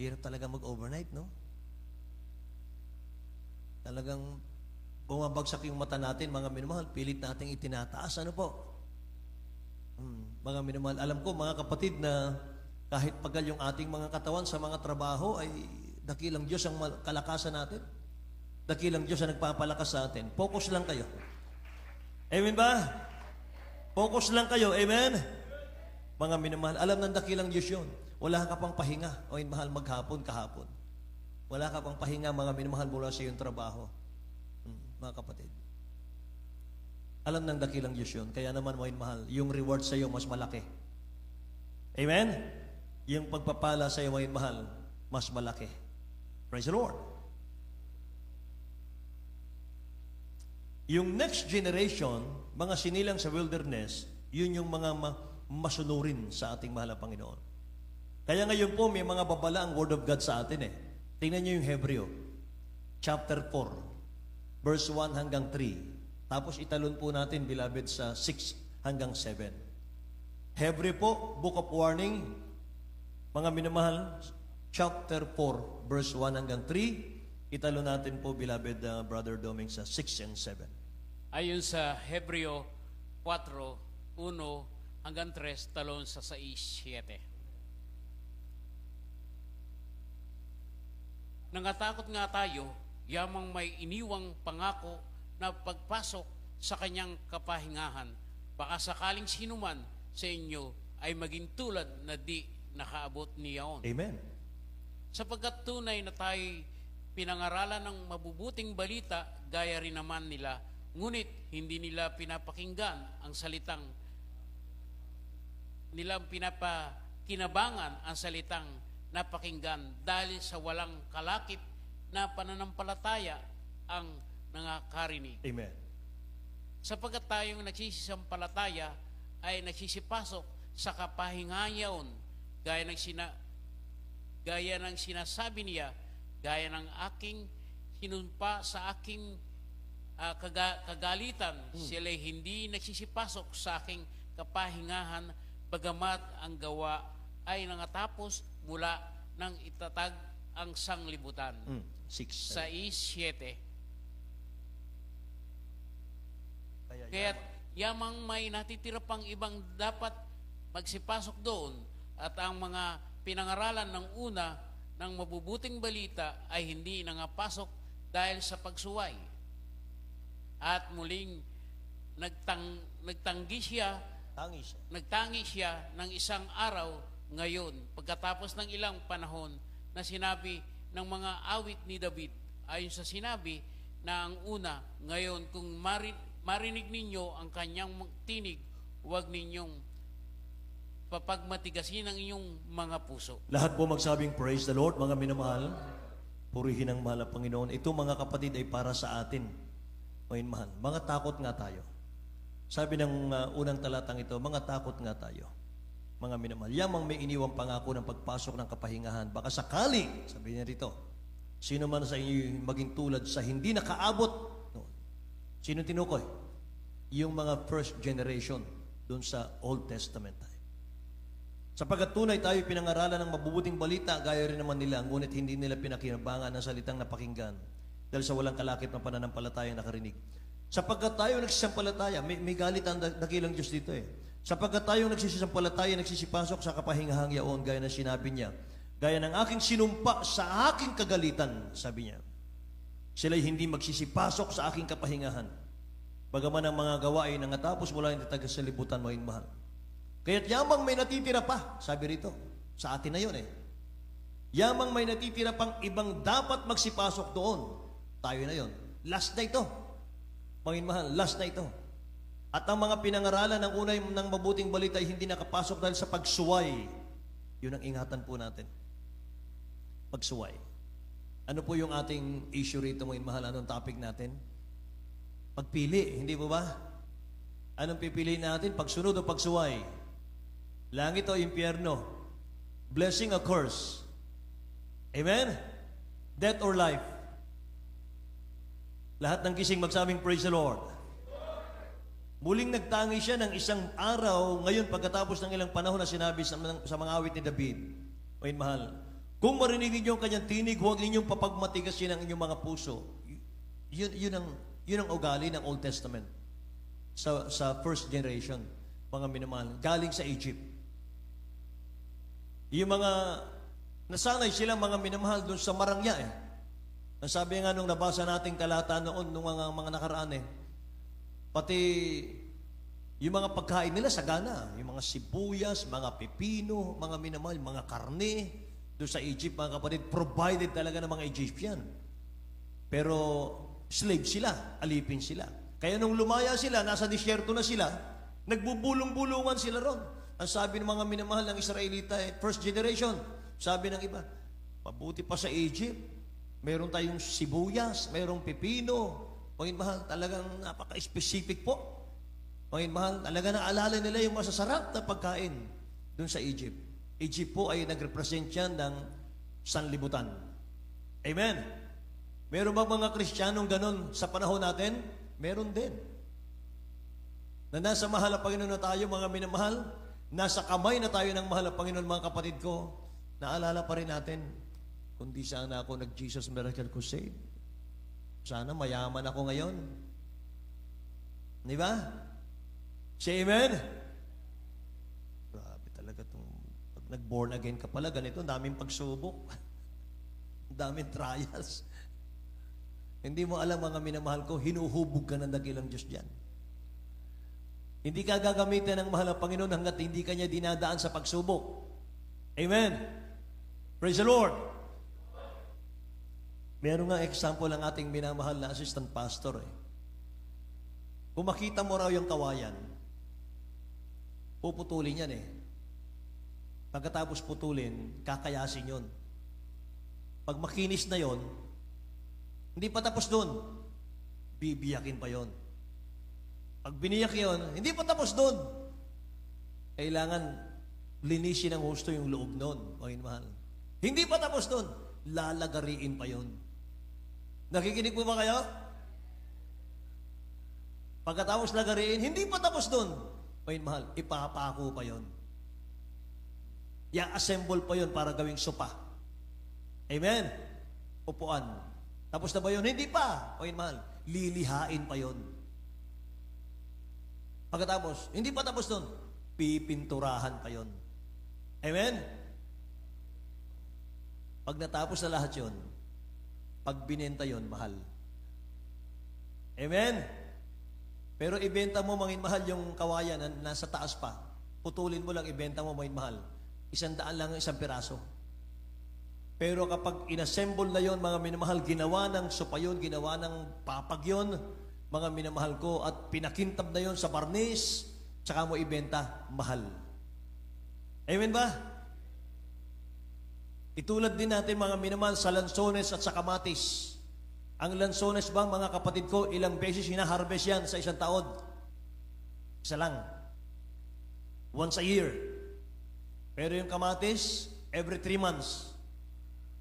Hirap talaga mag-overnight, no? Talagang bumabagsak yung mata natin, mga minamahal, pilit nating itinataas. Ano po? Mga minamahal, alam ko, mga kapatid, na kahit pagal yung ating mga katawan sa mga trabaho, ay dakilang Diyos ang kalakasan natin. Dakilang Diyos ang nagpapalakas sa atin. Focus lang kayo. Amen ba? Focus lang kayo. Amen? Mga minamahal, alam ng dakilang Diyos yun. Wala ka pang pahinga. O mahal, maghapon, kahapon. Wala ka pang pahinga, mga minamahal, mula sa iyong trabaho. Mga kapatid. Alam ng dakilang Diyos yun. Kaya naman, mga mahal, yung reward sa iyo mas malaki. Amen? Yung pagpapala sa iyo, mga mahal, mas malaki. Praise the Lord. Yung next generation, mga sinilang sa wilderness, yun yung mga masunurin sa ating mahal na Panginoon. Kaya ngayon po, may mga babala ang Word of God sa atin eh. Tingnan nyo yung Hebreo, chapter 4, verse 1 hanggang 3. Tapos italon po natin, beloved, sa 6 hanggang 7. Hebreo po, Book of Warning, mga minamahal, chapter 4, verse 1 hanggang 3. Italo natin po, beloved Brother Doming, sa 6 and 7. Ayon sa Hebreo 4, 1 hanggang 3, talon sa 6, 7. Nangatakot nga tayo, yamang may iniwang pangako na pagpasok sa kanyang kapahingahan. Baka sakaling sinuman sa inyo ay maging tulad na di nakaabot niyaon. Amen. Sapagkat tunay na tayo pinangaralan ng mabubuting balita, gaya rin naman nila, ngunit hindi nila pinapakinggan ang salitang, nilang pinapakinabangan ang salitang napakinggan dahil sa walang kalakip na pananampalataya ang nangakarinig. Amen. Sapagkat tayong nagsisisampalataya ay nagsisipasok sa kapahingayon, gaya ng sinasabi niya, gaya ng aking sinumpa sa aking kagalitan, sila'y hindi nagsisipasok sa aking kapahingahan, bagamat ang gawa ay nangatapos mula nang itatag ang sanglibutan. 6. 6:7. Kaya Kaya't yamang may natitira pang ibang dapat magsipasok doon, at ang mga pinangaralan ng una ng mabubuting balita ay hindi nangapasok dahil sa pagsuway. At muling nagtanggi siya ng isang araw ngayon, pagkatapos ng ilang panahon na sinabi ng mga awit ni David, ayon sa sinabi na ang una, ngayon kung marinig ninyo ang kanyang tinig, huwag ninyong papagmatigasin ang inyong mga puso. Lahat po magsabing praise the Lord, mga minamahal. Purihin ang mahal na Panginoon. Ito, mga kapatid, ay para sa atin. Mga mahal, mga takot nga tayo. Sabi ng unang talatang ito, mga takot nga tayo. Mga minamahal, yamang may iniwang pangako ng pagpasok ng kapahingahan. Baka sakali, sabi niya rito, sino man sa inyo maging tulad sa hindi nakaabot. No. Sino tinukoy? Yung mga first generation doon sa Old Testament. Sapagkat tunay tayo pinangaralan ng mabubuting balita, gaya rin naman nila, ngunit hindi nila pinakinabangan ng salitang napakinggan dahil sa walang kalakip ng pananampalatayang nakarinig. Sapagkat tayo nagsisampalataya, may galit ang dakilang Diyos dito eh. Sapagkat tayo nagsisisampalataya, nagsisipasok sa kapahingahang yaon, gaya na sinabi niya, gaya ng aking sinumpa sa aking kagalitan, sabi niya. Sila'y hindi magsisipasok sa aking kapahingahan. Bagaman ang mga gawa ay nangatapos mula yung tataga sa libutan mo, mahal. Kaya't yamang may natitira pa, sabi rito, sa atin na yun eh. Yamang may natitira pang ibang dapat magsipasok doon. Tayo na yun. Last na ito. Panginoon mahal, last na ito. At ang mga pinangaralan ng unay ng mabuting balita ay hindi nakapasok dahil sa pagsuway. Yun ang ingatan po natin. Pagsuway. Ano po yung ating issue rito, mga mahal? Anong topic natin? Pagpili, hindi po ba? Anong pipiliin natin? Pagsunod o pagsuway? Langit o impyerno? Blessing o curse? Amen? Death or life? Lahat ng gising magsabing praise the Lord. Muling nagtangi siya ng isang araw ngayon pagkatapos ng ilang panahon na sinabi sa mga awit ni David. Ngayon mahal, kung marinig ninyo ang kanyang tinig, huwag ninyong papagmatigasin ang inyong mga puso. Yun ang ugali ng Old Testament. Sa first generation, mga minamahal, galing sa Egypt. Yung mga nasanay silang mga minamahal doon sa marangya eh. Ang sabi nga nung nabasa nating talata noon nung mga nakaraan eh, pati yung mga pagkain nila sagana, yung mga sibuyas, mga pipino, mga minamahal, mga karne, doon sa Egypt, mga kapatid, provided talaga ng mga Egyptian. Pero slave sila, alipin sila. Kaya nung lumaya sila, nasa disyerto na sila, nagbubulong-bulungan sila ron. Ang sabi ng mga minamahal ng Israelita, first generation, sabi ng iba, mabuti pa sa Egypt, meron tayong sibuyas, merong pipino. Panginoon mahal, talagang napaka-specific po. Panginoon mahal, talaga naalala nila yung masasarap na pagkain doon sa Egypt. Egypt po ay nag-represent yan ng sanlibutan. Amen? Meron ba mga Kristiyanong ganon sa panahon natin? Meron din. Na nasa mahal na Panginoon na tayo, mga minamahal, nasa kamay na tayo ng mahal na Panginoon, mga kapatid ko, naalala pa rin natin, kundi sana ako nag-Jesus Miracle Crusade. Sana mayaman ako ngayon. Di ba? Say amen? Grabe talaga itong, pag nag-born again ka pala, ganito, daming pagsubok. Daming trials. Hindi mo alam, mga minamahal ko, hinuhubog ka ng dakilang Diyos dyan. Hindi ka gagamitin ng mahal na Panginoon hanggat hindi ka niya dinadaan sa pagsubok. Amen? Praise the Lord! Meron nga example ng ating minamahal na assistant pastor eh. Kung makita mo raw yung kawayan, puputulin yan eh. Pagkatapos putulin, kakayasin yon. Pag makinis na yon, hindi pa tapos doon, bibiyakin pa yon. Pag biniyak yon, hindi pa tapos doon. Kailangan linisin ng husto yung loob noon, Panginoon mahal. Hindi pa tapos doon, lalagariin pa yon. Nakikinig po ba kayo? Pagkatapos lagariin, hindi pa tapos doon. Ngayon mahal, ipapako pa yon. I-assemble pa yon para gawing sopa. Amen? Upuan. Tapos na ba yun? Hindi pa. Ngayon mahal, lilihain pa yon. Pagkatapos, hindi pa tapos nun, pipinturahan pa yon. Amen? Pag natapos na lahat yon, pag binenta yon, mahal. Amen? Pero ibenta mo, mangin mahal, yung kawayan na nasa taas pa. Putulin mo lang, ibenta mo, mangin mahal. 100 lang ang isang piraso. Pero kapag inassemble na yon, mga minamahal, ginawa ng sopa yun, ginawa ng papag yun, mga minamahal ko, at pinakintab na yon sa barnis, tsaka mo ibenta, mahal. Amen ba? Itulad din natin, mga minamahal, sa lansones at sa kamatis. Ang lansones ba, mga kapatid ko, ilang beses hina-harvest yan sa isang taon? Isa lang. Once a year. Pero yung kamatis, every 3 months,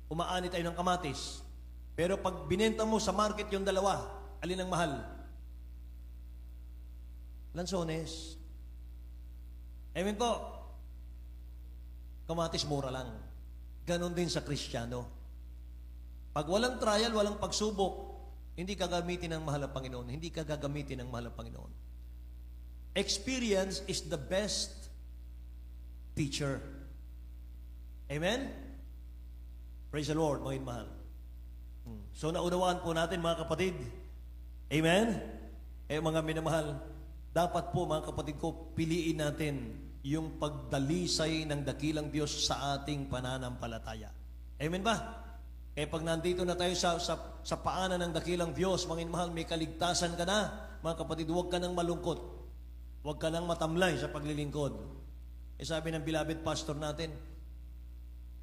umaani tayo ng kamatis. Pero pag binenta mo sa market yung dalawa, alin ang mahal? Lansones. Amen po. Kamatis mura lang. Ganon din sa Kristiyano. Pag walang trial, walang pagsubok, hindi ka gamitin ng mahal ng Panginoon. Hindi ka gagamitin ng mahal ng Panginoon. Experience is the best teacher. Amen? Praise the Lord, mga mahal. So, naunawaan po natin, mga kapatid. Amen? Mga minamahal, dapat po, mga kapatid ko, piliin natin yung pagdalisay ng dakilang Diyos sa ating pananampalataya. Amen ba? Pag nandito na tayo sa paanan ng dakilang Diyos, mga mahal, may kaligtasan ka na, mga kapatid, huwag ka nang malungkot. Huwag ka nang matamlay sa paglilingkod. Sabi ng beloved pastor natin,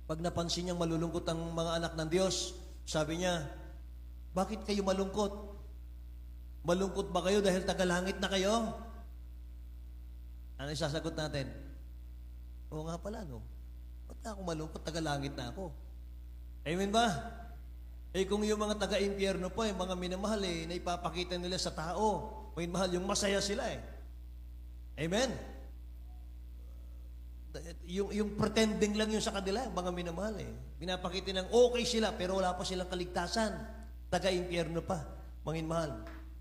pag napansin niyang malulungkot ang mga anak ng Diyos, sabi niya, bakit kayo malungkot? Malungkot ba kayo dahil tagalangit na kayo? Ano isasagot natin? Oo nga pala, no? Ba't na ako malungkot? Tagalangit na ako. Amen ba? Kung yung mga taga-impyerno po, mga minamahal, na ipapakita nila sa tao, mahal, yung masaya sila Amen? Yung pretending lang yun sa kanila, mga minamahal Pinapakita ng okay sila, pero wala pa silang kaligtasan. Taga-impyerno pa, mga minamahal.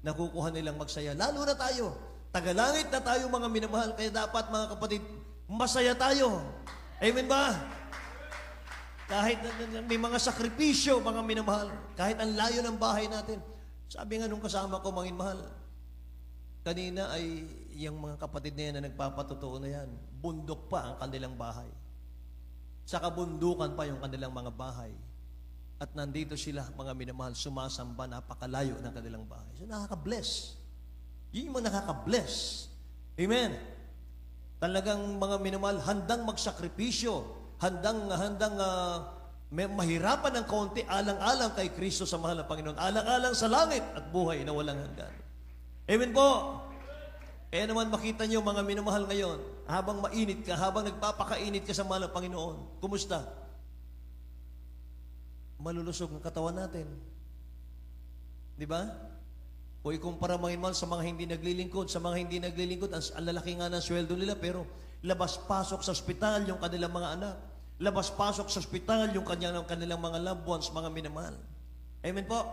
Nakukuha nilang magsaya. Lalo na tayo. Tagalangit na tayo, mga minamahal. Kaya dapat, mga kapatid, masaya tayo. Amen ba? Kahit may mga sakripisyo, mga minamahal, kahit ang layo ng bahay natin. Sabi nga nung kasama ko, mga mahal, kanina ay yung mga kapatid na yan na nagpapatotoo na yan, bundok pa ang kanilang bahay. Sa kabundukan pa yung kanilang mga bahay. At nandito sila, mga minamahal, sumasamba, napakalayo ng kanilang bahay. So nakaka-bless. Yun yung mga nakaka-bless. Amen. Talagang mga minamahal, handang magsakripisyo, handang mahirapan ng kaunti, alang-alang kay Kristo sa mahal na Panginoon, alang-alang sa langit at buhay na walang hanggan. Amen po. Kaya naman makita niyo, mga minamahal, ngayon, habang mainit ka, habang nagpapakainit ka sa mahal na Panginoon, kumusta? Malulusog ang katawan natin. Di ba? O ikumpara, mga minamahal, sa mga hindi naglilingkod, ang lalaki nga ng sweldo nila, pero labas-pasok sa ospital yung kanilang mga anak. Labas-pasok sa ospital yung kanilang mga loved ones, mga minamahal. Amen po?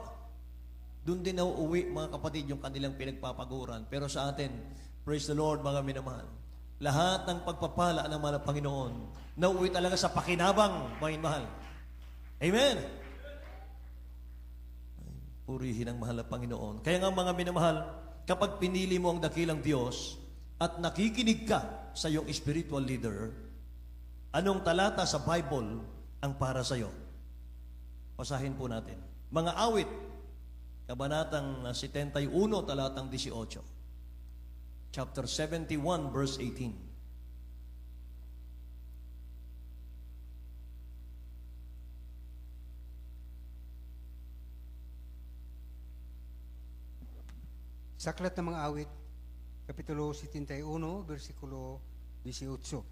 Doon din nauuwi, mga kapatid, yung kanilang pinagpapaguran. Pero sa atin, praise the Lord, mga minamahal. Lahat ng pagpapala ng mga Panginoon, nauuwi talaga sa pakinabang, mga minamahal. Amen? Purihin ang mahal na Panginoon. Kaya nga, mga minamahal, kapag pinili mo ang dakilang Diyos at nakikinig ka sa iyong spiritual leader, anong talata sa Bible ang para sa iyo? Basahin po natin. Mga awit, kabanatang 71, talatang 18. Chapter 71, verse 18. Sa Aklat ng mga Awit, Kapitulo 71, versikulo 18.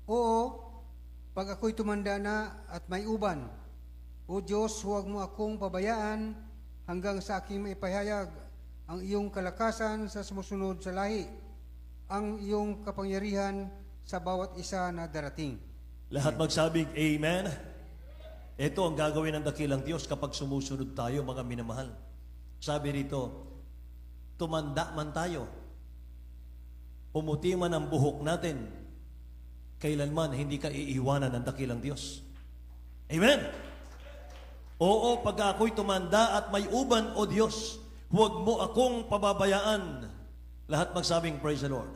Oo, pag ako'y tumanda na at may uban, O Diyos, huwag mo akong pabayaan hanggang sa aking maipahayag ang iyong kalakasan sa sumusunod sa lahi, ang iyong kapangyarihan sa bawat isa na darating. Lahat magsabing, Amen. Ito ang gagawin ng dakilang Diyos kapag sumusunod tayo, mga minamahal. Sabi rito, tumanda man tayo, pumuti man ang buhok natin, kailanman hindi ka iiwanan ng dakilang Diyos. Amen. Oo, pag ako'y tumanda at may uban, O Diyos, huwag mo akong pababayaan. Lahat magsabing, praise the Lord.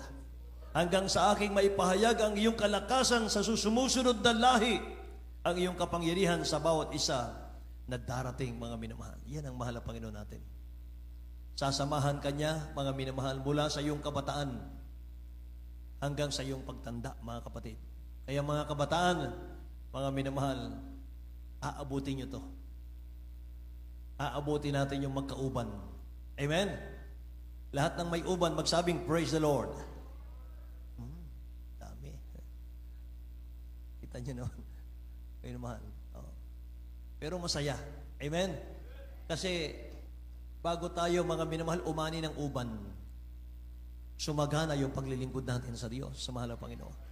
Hanggang sa aking maipahayag ang iyong kalakasan sa susumusunod na lahi, ang iyong kapangyarihan sa bawat isa na darating, mga minamahal. Yan ang mahal na Panginoon natin. Sasamahan ka niya, mga minamahal, mula sa iyong kabataan hanggang sa iyong pagtanda, mga kapatid. Kaya mga kabataan, mga minamahal, aabutin niyo to. Aabutin natin yung magkauban. Amen? Lahat ng may uban, magsabing, praise the Lord. Dami. Kita niyo noon. Ayun mahal. Oh. Pero masaya. Amen? Kasi bago tayo, mga minamahal, umani ng uban, sumagana yung paglilingkod natin sa Diyos, sa mahal na Panginoon.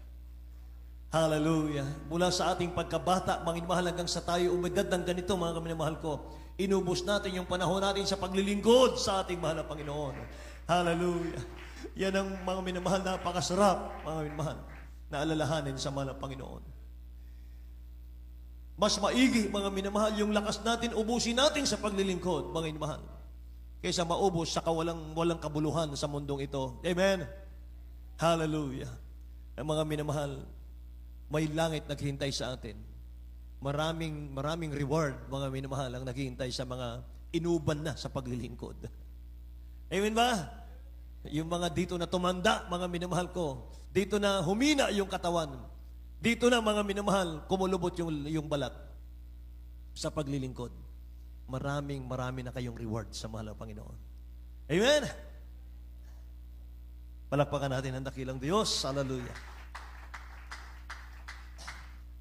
Hallelujah. Mula sa ating pagkabata, mga minamahal, hanggang sa tayo umedad ng ganito, mga minamahal ko, inubos natin yung panahon natin sa paglilingkod sa ating mahal na Panginoon. Hallelujah. Yan ang mga minamahal, napakasarap, mga minamahal, na alalahanin sa mahal na Panginoon. Mas maigi, mga minamahal, yung lakas natin, ubusin natin sa paglilingkod, mga minamahal, kaysa maubos sa walang kabuluhan sa mundong ito. Amen? Hallelujah. Ang mga minamahal, may langit naghihintay sa atin. Maraming reward, mga minamahal, ang naghihintay sa mga inuban na sa paglilingkod. Amen ba? Yung mga dito na tumanda, mga minamahal ko, dito na humina yung katawan, dito na, mga minamahal, kumulubot yung balat sa paglilingkod. Marami na kayong reward sa mahal na Panginoon. Amen? Palakpakan natin ang dakilang Diyos. Hallelujah.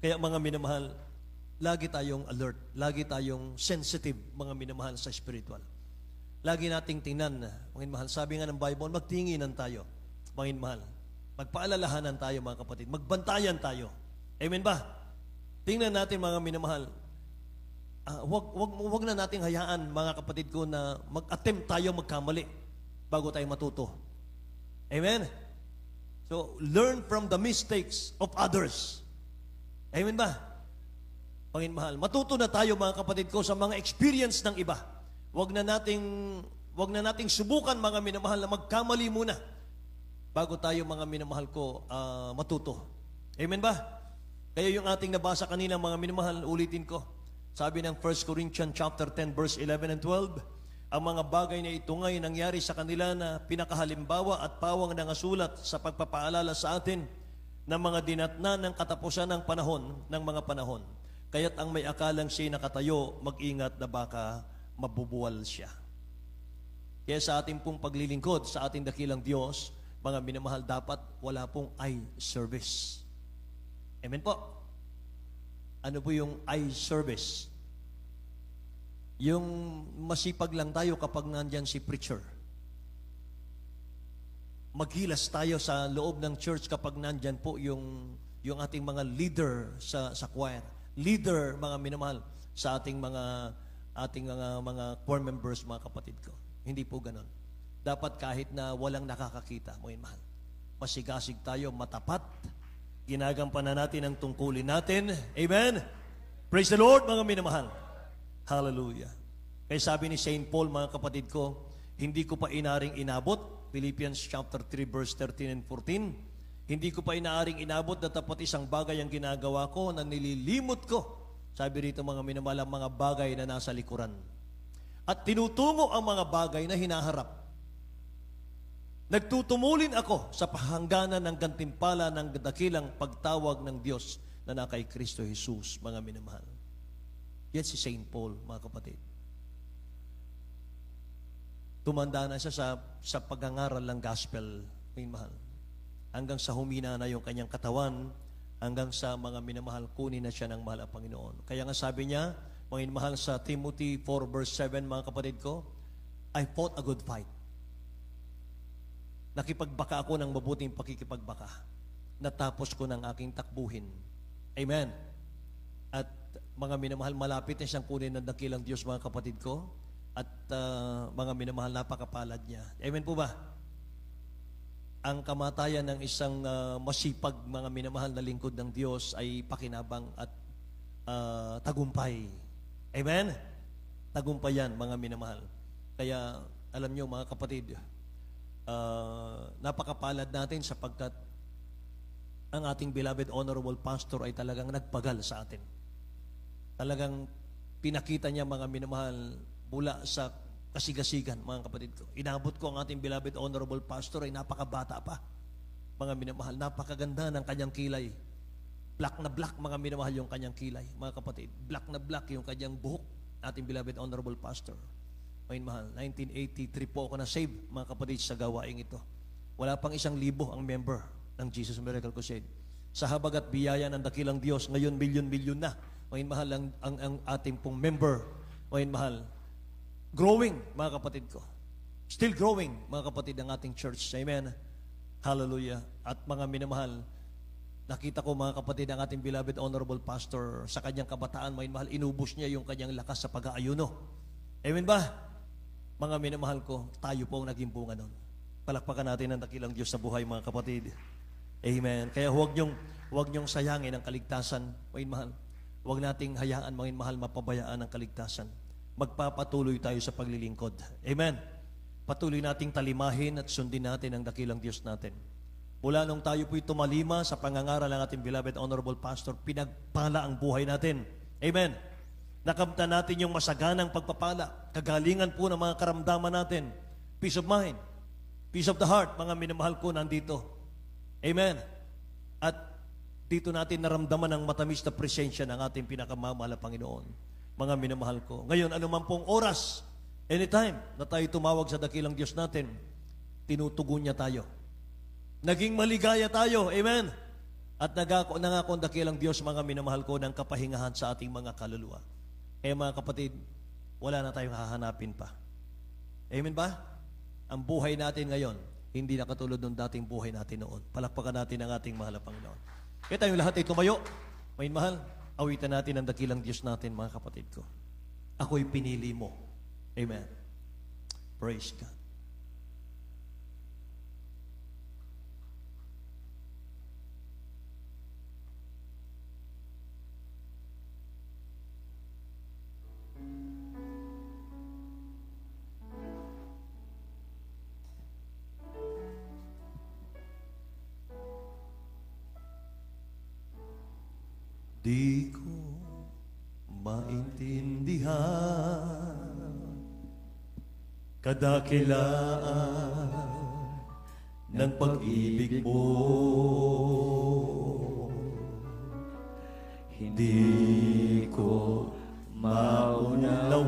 Kaya mga minamahal, lagi tayong alert, lagi tayong sensitive, mga minamahal, sa spiritual. Lagi nating tingnan, mga minamahal, sabi nga ng Bible, magtinginan tayo, mga minamahal. Magpaalalahanan tayo, mga kapatid. Magbantayan tayo. Amen ba? Tingnan natin, mga minamahal. Wag na nating hayaan, mga kapatid ko, na mag-attempt tayo magkamali bago tayo matuto. Amen? So, learn from the mistakes of others. Amen ba? Panginoon, matuto na tayo, mga kapatid ko, sa mga experience ng iba. Wag na nating subukan, mga minamahal, na magkamali muna bago tayo, mga minamahal ko, matuto. Amen ba? Kaya yung ating nabasa kanina, mga minamahal, ulitin ko. Sabi ng 1 Corinthians chapter 10, verse 11 and 12, ang mga bagay na ito ngay nangyari sa kanila na pinakahalimbawa at pawang nangasulat sa pagpapaalala sa atin ng mga dinatna ng katapusan ng panahon, ng mga panahon. Kaya't ang may akalang siya nakatayo, mag-ingat na baka mabubuwal siya. Kaya sa ating pong paglilingkod, sa ating dakilang Diyos, mga minamahal, dapat wala pong eye service. Amen po. Ano po yung eye service? Yung masipag lang tayo kapag nandyan si preacher. Maghilas tayo sa loob ng church kapag nandyan po yung ating mga leader sa choir. Leader, mga minamahal, sa ating mga choir members, mga kapatid ko. Hindi po ganon. Dapat kahit na walang nakakakita, mga minamahal, masigasig tayo, matapat, ginagampanan natin ang tungkulin natin. Amen? Praise the Lord, mga minamahal. Hallelujah. Kaya sabi ni St. Paul, mga kapatid ko, hindi ko pa inaring inabot, Philippians chapter 3, verse 13 and 14, hindi ko pa inaaring inabot na tapat isang bagay ang ginagawa ko na nililimot ko. Sabi rito, mga minamahal, ang mga bagay na nasa likuran. At tinutungo ang mga bagay na hinaharap. Nagtutumulin ako sa pahangganan ng gantimpala ng dakilang pagtawag ng Diyos na kay Kristo Jesus, mga minamahal. Yan si St. Paul, mga kapatid. Tumanda na siya sa pagangaral ng gospel, mga minamahal. Hanggang sa humina na yung kanyang katawan, hanggang sa, mga minamahal, kunin na siya ng mahal ang Panginoon. Kaya nga sabi niya, Mga inamahal, sa Timothy 4 verse 7, mga kapatid ko, I fought a good fight. Nakipagbaka ako ng mabuting pakikipagbaka. Natapos ko ng aking takbuhin. Amen. At mga minamahal, malapit na siyang kunin ng dakilang Diyos, mga kapatid ko. At mga minamahal, napakapalad niya. Amen po ba? Ang kamatayan ng isang masipag, mga minamahal na lingkod ng Diyos ay pakinabang at tagumpay. Amen? Tagumpay yan, mga minamahal. Kaya, alam nyo, mga kapatid, napakapalad natin sapagkat ang ating beloved honorable pastor ay talagang nagpagal sa atin. Talagang pinakita niya, mga minamahal, mula sa kasigasigan, mga kapatid ko. Inabot ko ang ating beloved honorable pastor ay napakabata pa. Mga minamahal, napakaganda ng kanyang kilay. Black na black, mga minamahal, yung kanyang kilay, mga kapatid. Black na black yung kanyang buhok, ating beloved honorable pastor. Mga minamahal, 1983 po ako na-save, mga kapatid, sa gawaing ito. Wala pang 1,000 ang member ng Jesus Miracle Crusade. Sa habag at biyaya ng dakilang Diyos, ngayon milyon-milyon na. Mga minamahal, ang ating pong member, mga minamahal, growing, mga kapatid ko. Still growing, mga kapatid, ng ating church. Amen. Hallelujah. At mga minamahal, nakita ko, mga kapatid, ang ating beloved honorable pastor sa kanyang kabataan, mga minamahal, inubos niya yung kanyang lakas sa pag-aayuno. Amen ba? Mga minamahal ko, tayo po ang naging bunga nun. Palakpakan natin ang dakilang Diyos sa buhay, mga kapatid. Amen. Kaya huwag niyong sayangin ang kaligtasan, mga minamahal. Huwag nating hayaan, mga minamahal, mapabayaan ang kaligtasan. Magpapatuloy tayo sa paglilingkod. Amen. Patuloy nating talimahin at sundin natin ang dakilang Diyos natin. Mula nung tayo po'y tumalima sa pangangaral ng ating beloved honorable pastor, pinagpala ang buhay natin. Amen. Nakamtan natin yung masaganang pagpapala, kagalingan po ng mga karamdaman natin. Peace of mind, peace of the heart, mga minamahal ko, nandito. Amen. At dito natin naramdaman ang matamis na presensya ng ating pinakamamahal na Panginoon. Mga minamahal ko. Ngayon, anuman pong oras, anytime na tayo tumawag sa dakilang Diyos natin, tinutugon niya tayo. Naging maligaya tayo. Amen. At nangako ang dakilang Diyos, mga minamahal ko, ng kapahingahan sa ating mga kaluluwa. Kaya mga kapatid, wala na tayong hahanapin pa. Amen ba? Ang buhay natin ngayon, hindi na katulad ng dating buhay natin noon. Palakpakan natin ang ating mahal na Panginoon. Kaya tayong lahat ay tumayo. May mahal, awitan natin ang dakilang Diyos natin, mga kapatid ko. Ako'y pinili mo. Amen. Praise God. Di ko maintindihan kadakilaan ng pag-ibig mo. Hindi ko maunawaan,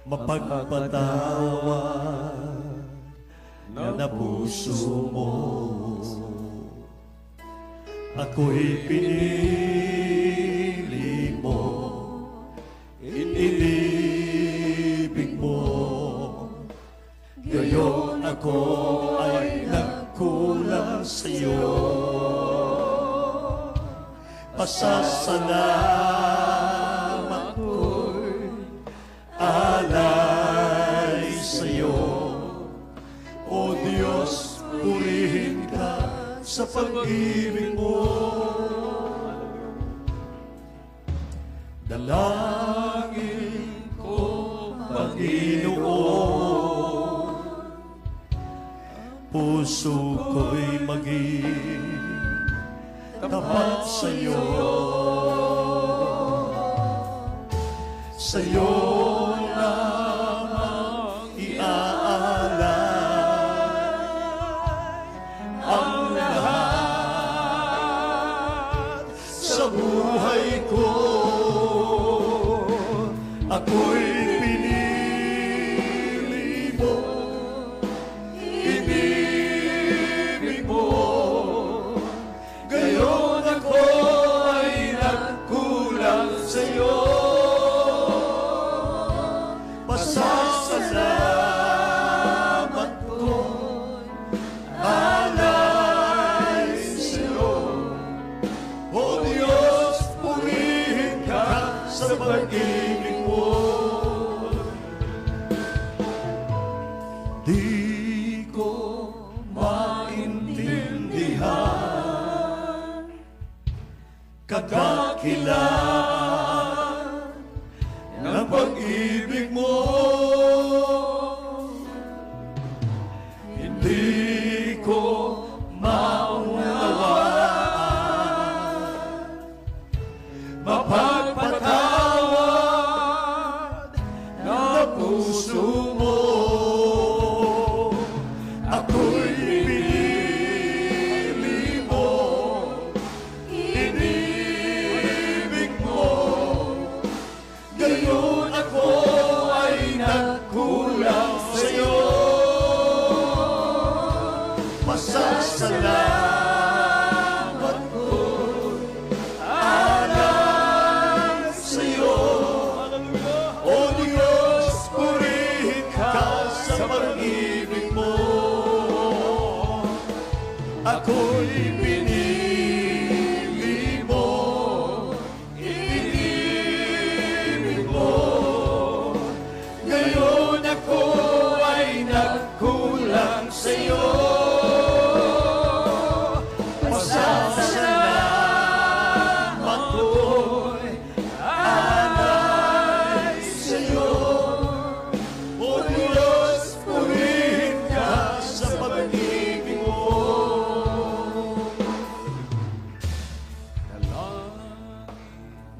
mapagpatawad na puso mo. Ako'y pinili mo, inibig mo, gayon ako ay nagkulang sa'yo. Pasasalamat ko'y alay sa'yo. O Diyos, purihin ka sa pag-ibig mo. Dalangin ko, Panginoon, puso ko'y maging tapat sa'yo. Sa'yo lamang iaalay ang lahat sa buhay ko. Ako'y pinili mo, inibig mo, gayon ako ay nagkulang sa pag-ibig mo. Di ko maintindihan kadakilan ng pag-ibig mo. Hindi ko maunawaan, mapagpatawad na puso mo. Ako'y pinili mo, inibig mo, gayon ako ay nagkulang sa'yo. Pasasalamat ko'y alay sa'yo. O Diyos, purihin ka sa pag-ibig mo. Ako'y pinili mo, inibig mo, ngayon ako ay nagkulang sa'yo. Pasasalamat ko'y alay sa'yo. O Diyos, purihin ka sa pag-ibig mo.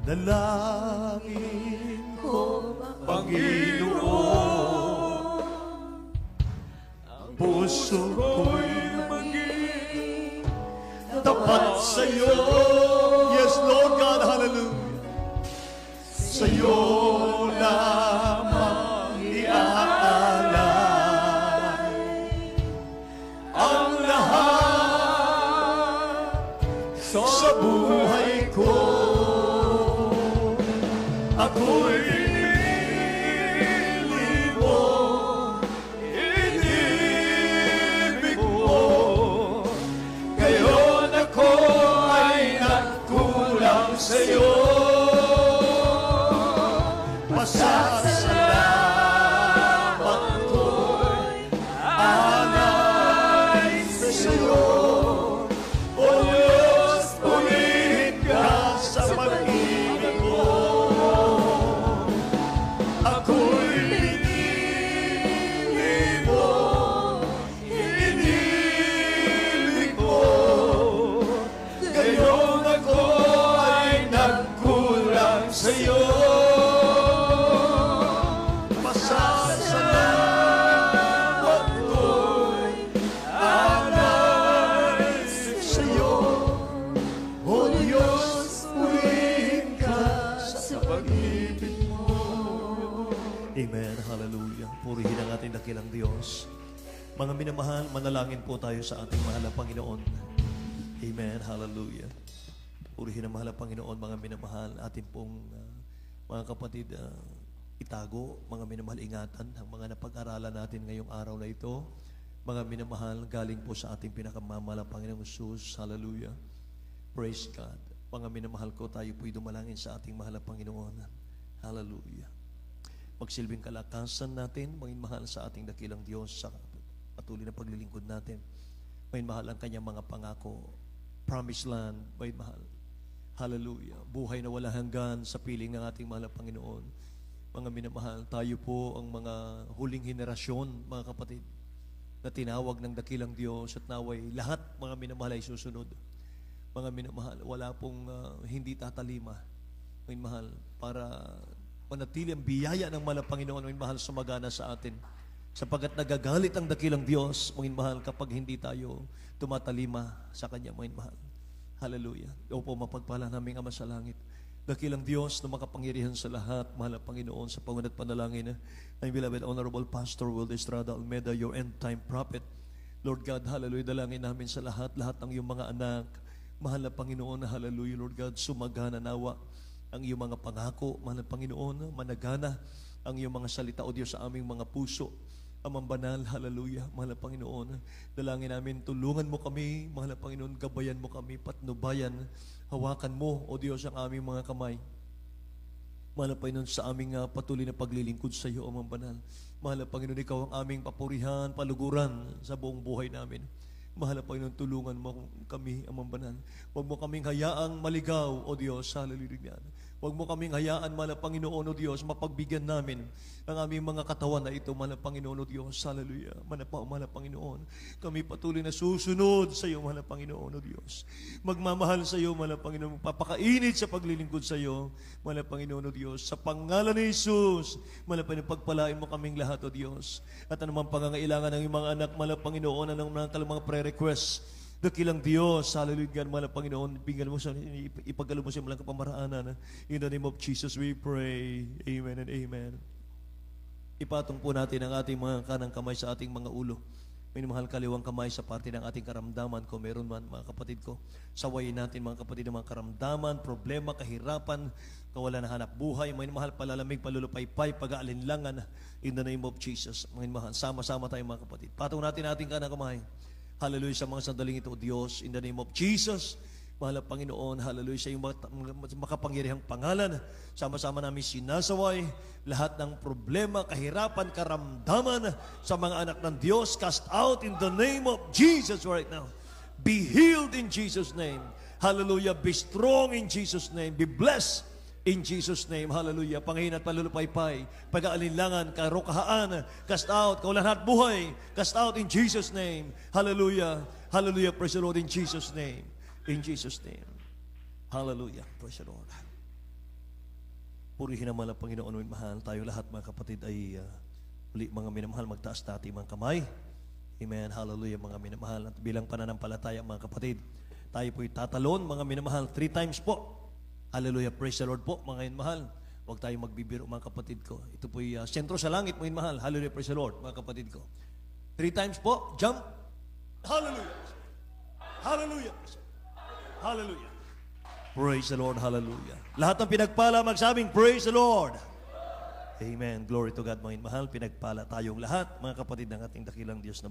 Dalangin ko, Panginoon, ang puso ko'y maging tapat sa'yo. Yes, Lord God, hallelujah. Sa'yo lamang iaalay ang lahat sa buhay ko. Ako'y pinili mo, inibig mo, ngayon ako ay nagkulang sa'yo. Pasasalamat ko'y alay sa'yo. O Diyos, purihin ka sa pag-ibig mo. Ako'y pinili mo, inibig mo, ngayon ako ay nagkulang sa'yo. Pasasalamat ko'y alay sa'yo. O Diyos, purihin ka sa pag-ibig mo. Amen. Hallelujah. Purihin ang ating dakilang Diyos. Mga minamahal, manalangin po tayo sa ating mahal na Panginoon. Amen. Hallelujah. Purihin ang mahal na Panginoon, mga minamahal. Atin pong mga kapatid, itago, mga minamahal, ingatan ang mga napag-aralan natin ngayong araw na ito. Mga minamahal, galing po sa ating pinakamamahal na Panginoong Jesus. Hallelujah. Praise God. Mga minamahal ko, tayo po'y dumalangin sa ating mahal na Panginoon. Hallelujah. Magsilbing kalakasan natin, mga mahal sa ating dakilang Diyos sa patuloy na paglilingkod natin. May mahal ang kanyang mga pangako. Promised land, may mahal. Hallelujah. Buhay na wala hanggan sa piling ng ating mahal na Panginoon. Mga minamahal, tayo po ang mga huling henerasyon, mga kapatid, na tinawag ng dakilang Diyos at naway lahat, mga minamahal, ay susunod. Mga minamahal, wala pong hindi tatalima, mga minamahal, para manatili ang biyaya ng mahal na Panginoon, mga minamahal, sumagana sa atin. Sapagkat nagagalit ang dakilang Diyos, mga minamahal, kapag hindi tayo tumatalima sa Kanya, mga minamahal. Hallelujah. O po, mapagpala naming Ama sa langit, dakilang Diyos na makapangyarihan sa lahat, mahal na Panginoon, sa pangunat panalangin ng beloved Honorable Pastor Will Estrada Almeda, your end-time prophet. Lord God, hallelujah, dalangin namin sa lahat ng iyong mga anak, mahal na Panginoon, hallelujah, Lord God, sumagana nawa ang iyong mga pangako, mahal na Panginoon, managana ang iyong mga salita, O Diyos, sa aming mga puso. Amang banal, hallelujah, mahal na Panginoon, dalangin namin, tulungan mo kami, mahal na Panginoon, gabayan mo kami, patnubayan, hawakan mo, O Diyos, ang aming mga kamay. Mahal na Panginoon, sa aming patuloy na paglilingkod sa iyo, Amang Banal. Mahal na Panginoon, ikaw ang aming papurihan, paluguran sa buong buhay namin. Mahal na Panginoon, tulungan mo kami, Amang Banal. Huwag mo kaming hayaang maligaw, O Diyos, hallelujah. Huwag mo kaming hayaan, mahal na Panginoon, O Diyos, mapagbigyan namin ang aming mga katawan na ito, mahal na Panginoon, O Diyos, hallelujah. Mahal na Panginoon, kami patuloy na susunod sa iyo, mahal na Panginoon, O Diyos. Magmamahal sa iyo, mahal na Panginoon, papakainit sa paglilingkod sa iyo, mahal na Panginoon, O Diyos. Sa pangalan ni Jesus, mahal na Panginoon, pagpalain mo kaming lahat, O Diyos. At anumang pangangailangan ng iyong mga anak, mahal na Panginoon, anong mga prayer-requests, dakilang Diyos, hallelujah, mahal na Panginoon, bigyan mo sa, ipagkaloob mo sa malang kapamaraanan. In the name of Jesus we pray. Amen and amen. Ipatong po natin ang ating mga kanang kamay sa ating mga ulo. Minamahal kaliwang kamay sa parte ng ating karamdaman. Kung meron man, mga kapatid ko, sawayin natin mga kapatid ng mga karamdaman, problema, kahirapan, kawalan na hanap buhay, minamahal palalamig, palulupaypay, pag-aalinlangan. In the name of Jesus, minamahal, sama-sama tayo mga kapatid. Patong natin ating kanang kamay. Hallelujah sa mga sandaling ito, O Diyos, in the name of Jesus. Mahal na Panginoon, hallelujah sa iyong makapangyarihang pangalan. Sama-sama namin sinasaway lahat ng problema, kahirapan, karamdaman sa mga anak ng Diyos. Cast out in the name of Jesus right now. Be healed in Jesus' name. Hallelujah. Be strong in Jesus' name. Be blessed in Jesus' name. Hallelujah. Pangahin at palulupaypay, pag-aalinlangan, karukahaan, cast out, kawalan at buhay, cast out in Jesus' name. Hallelujah. Hallelujah. Praise the Lord in Jesus' name. In Jesus' name. Hallelujah. Praise the Lord. Purihin naman ang Panginoon, mahal. Tayo lahat mga kapatid ay uli mga minamahal, magtaas natin mga kamay. Amen. Hallelujah mga minamahal. At bilang pananampalataya mga kapatid, tayo po'y tatalon mga minamahal 3 times po. Hallelujah. Praise the Lord po mga minamahal. Huwag tayong magbibiro mga kapatid ko. Ito po'y sentro sa langit mga minamahal. Hallelujah. Praise the Lord mga kapatid ko. 3 times po. Jump. Hallelujah. Hallelujah. Hallelujah. Praise the Lord. Hallelujah. Lahat ng pinagpala magsabing, praise the Lord. Amen. Glory to God, mga mahal. Pinagpala tayong lahat, mga kapatid ng ating dakilang Diyos na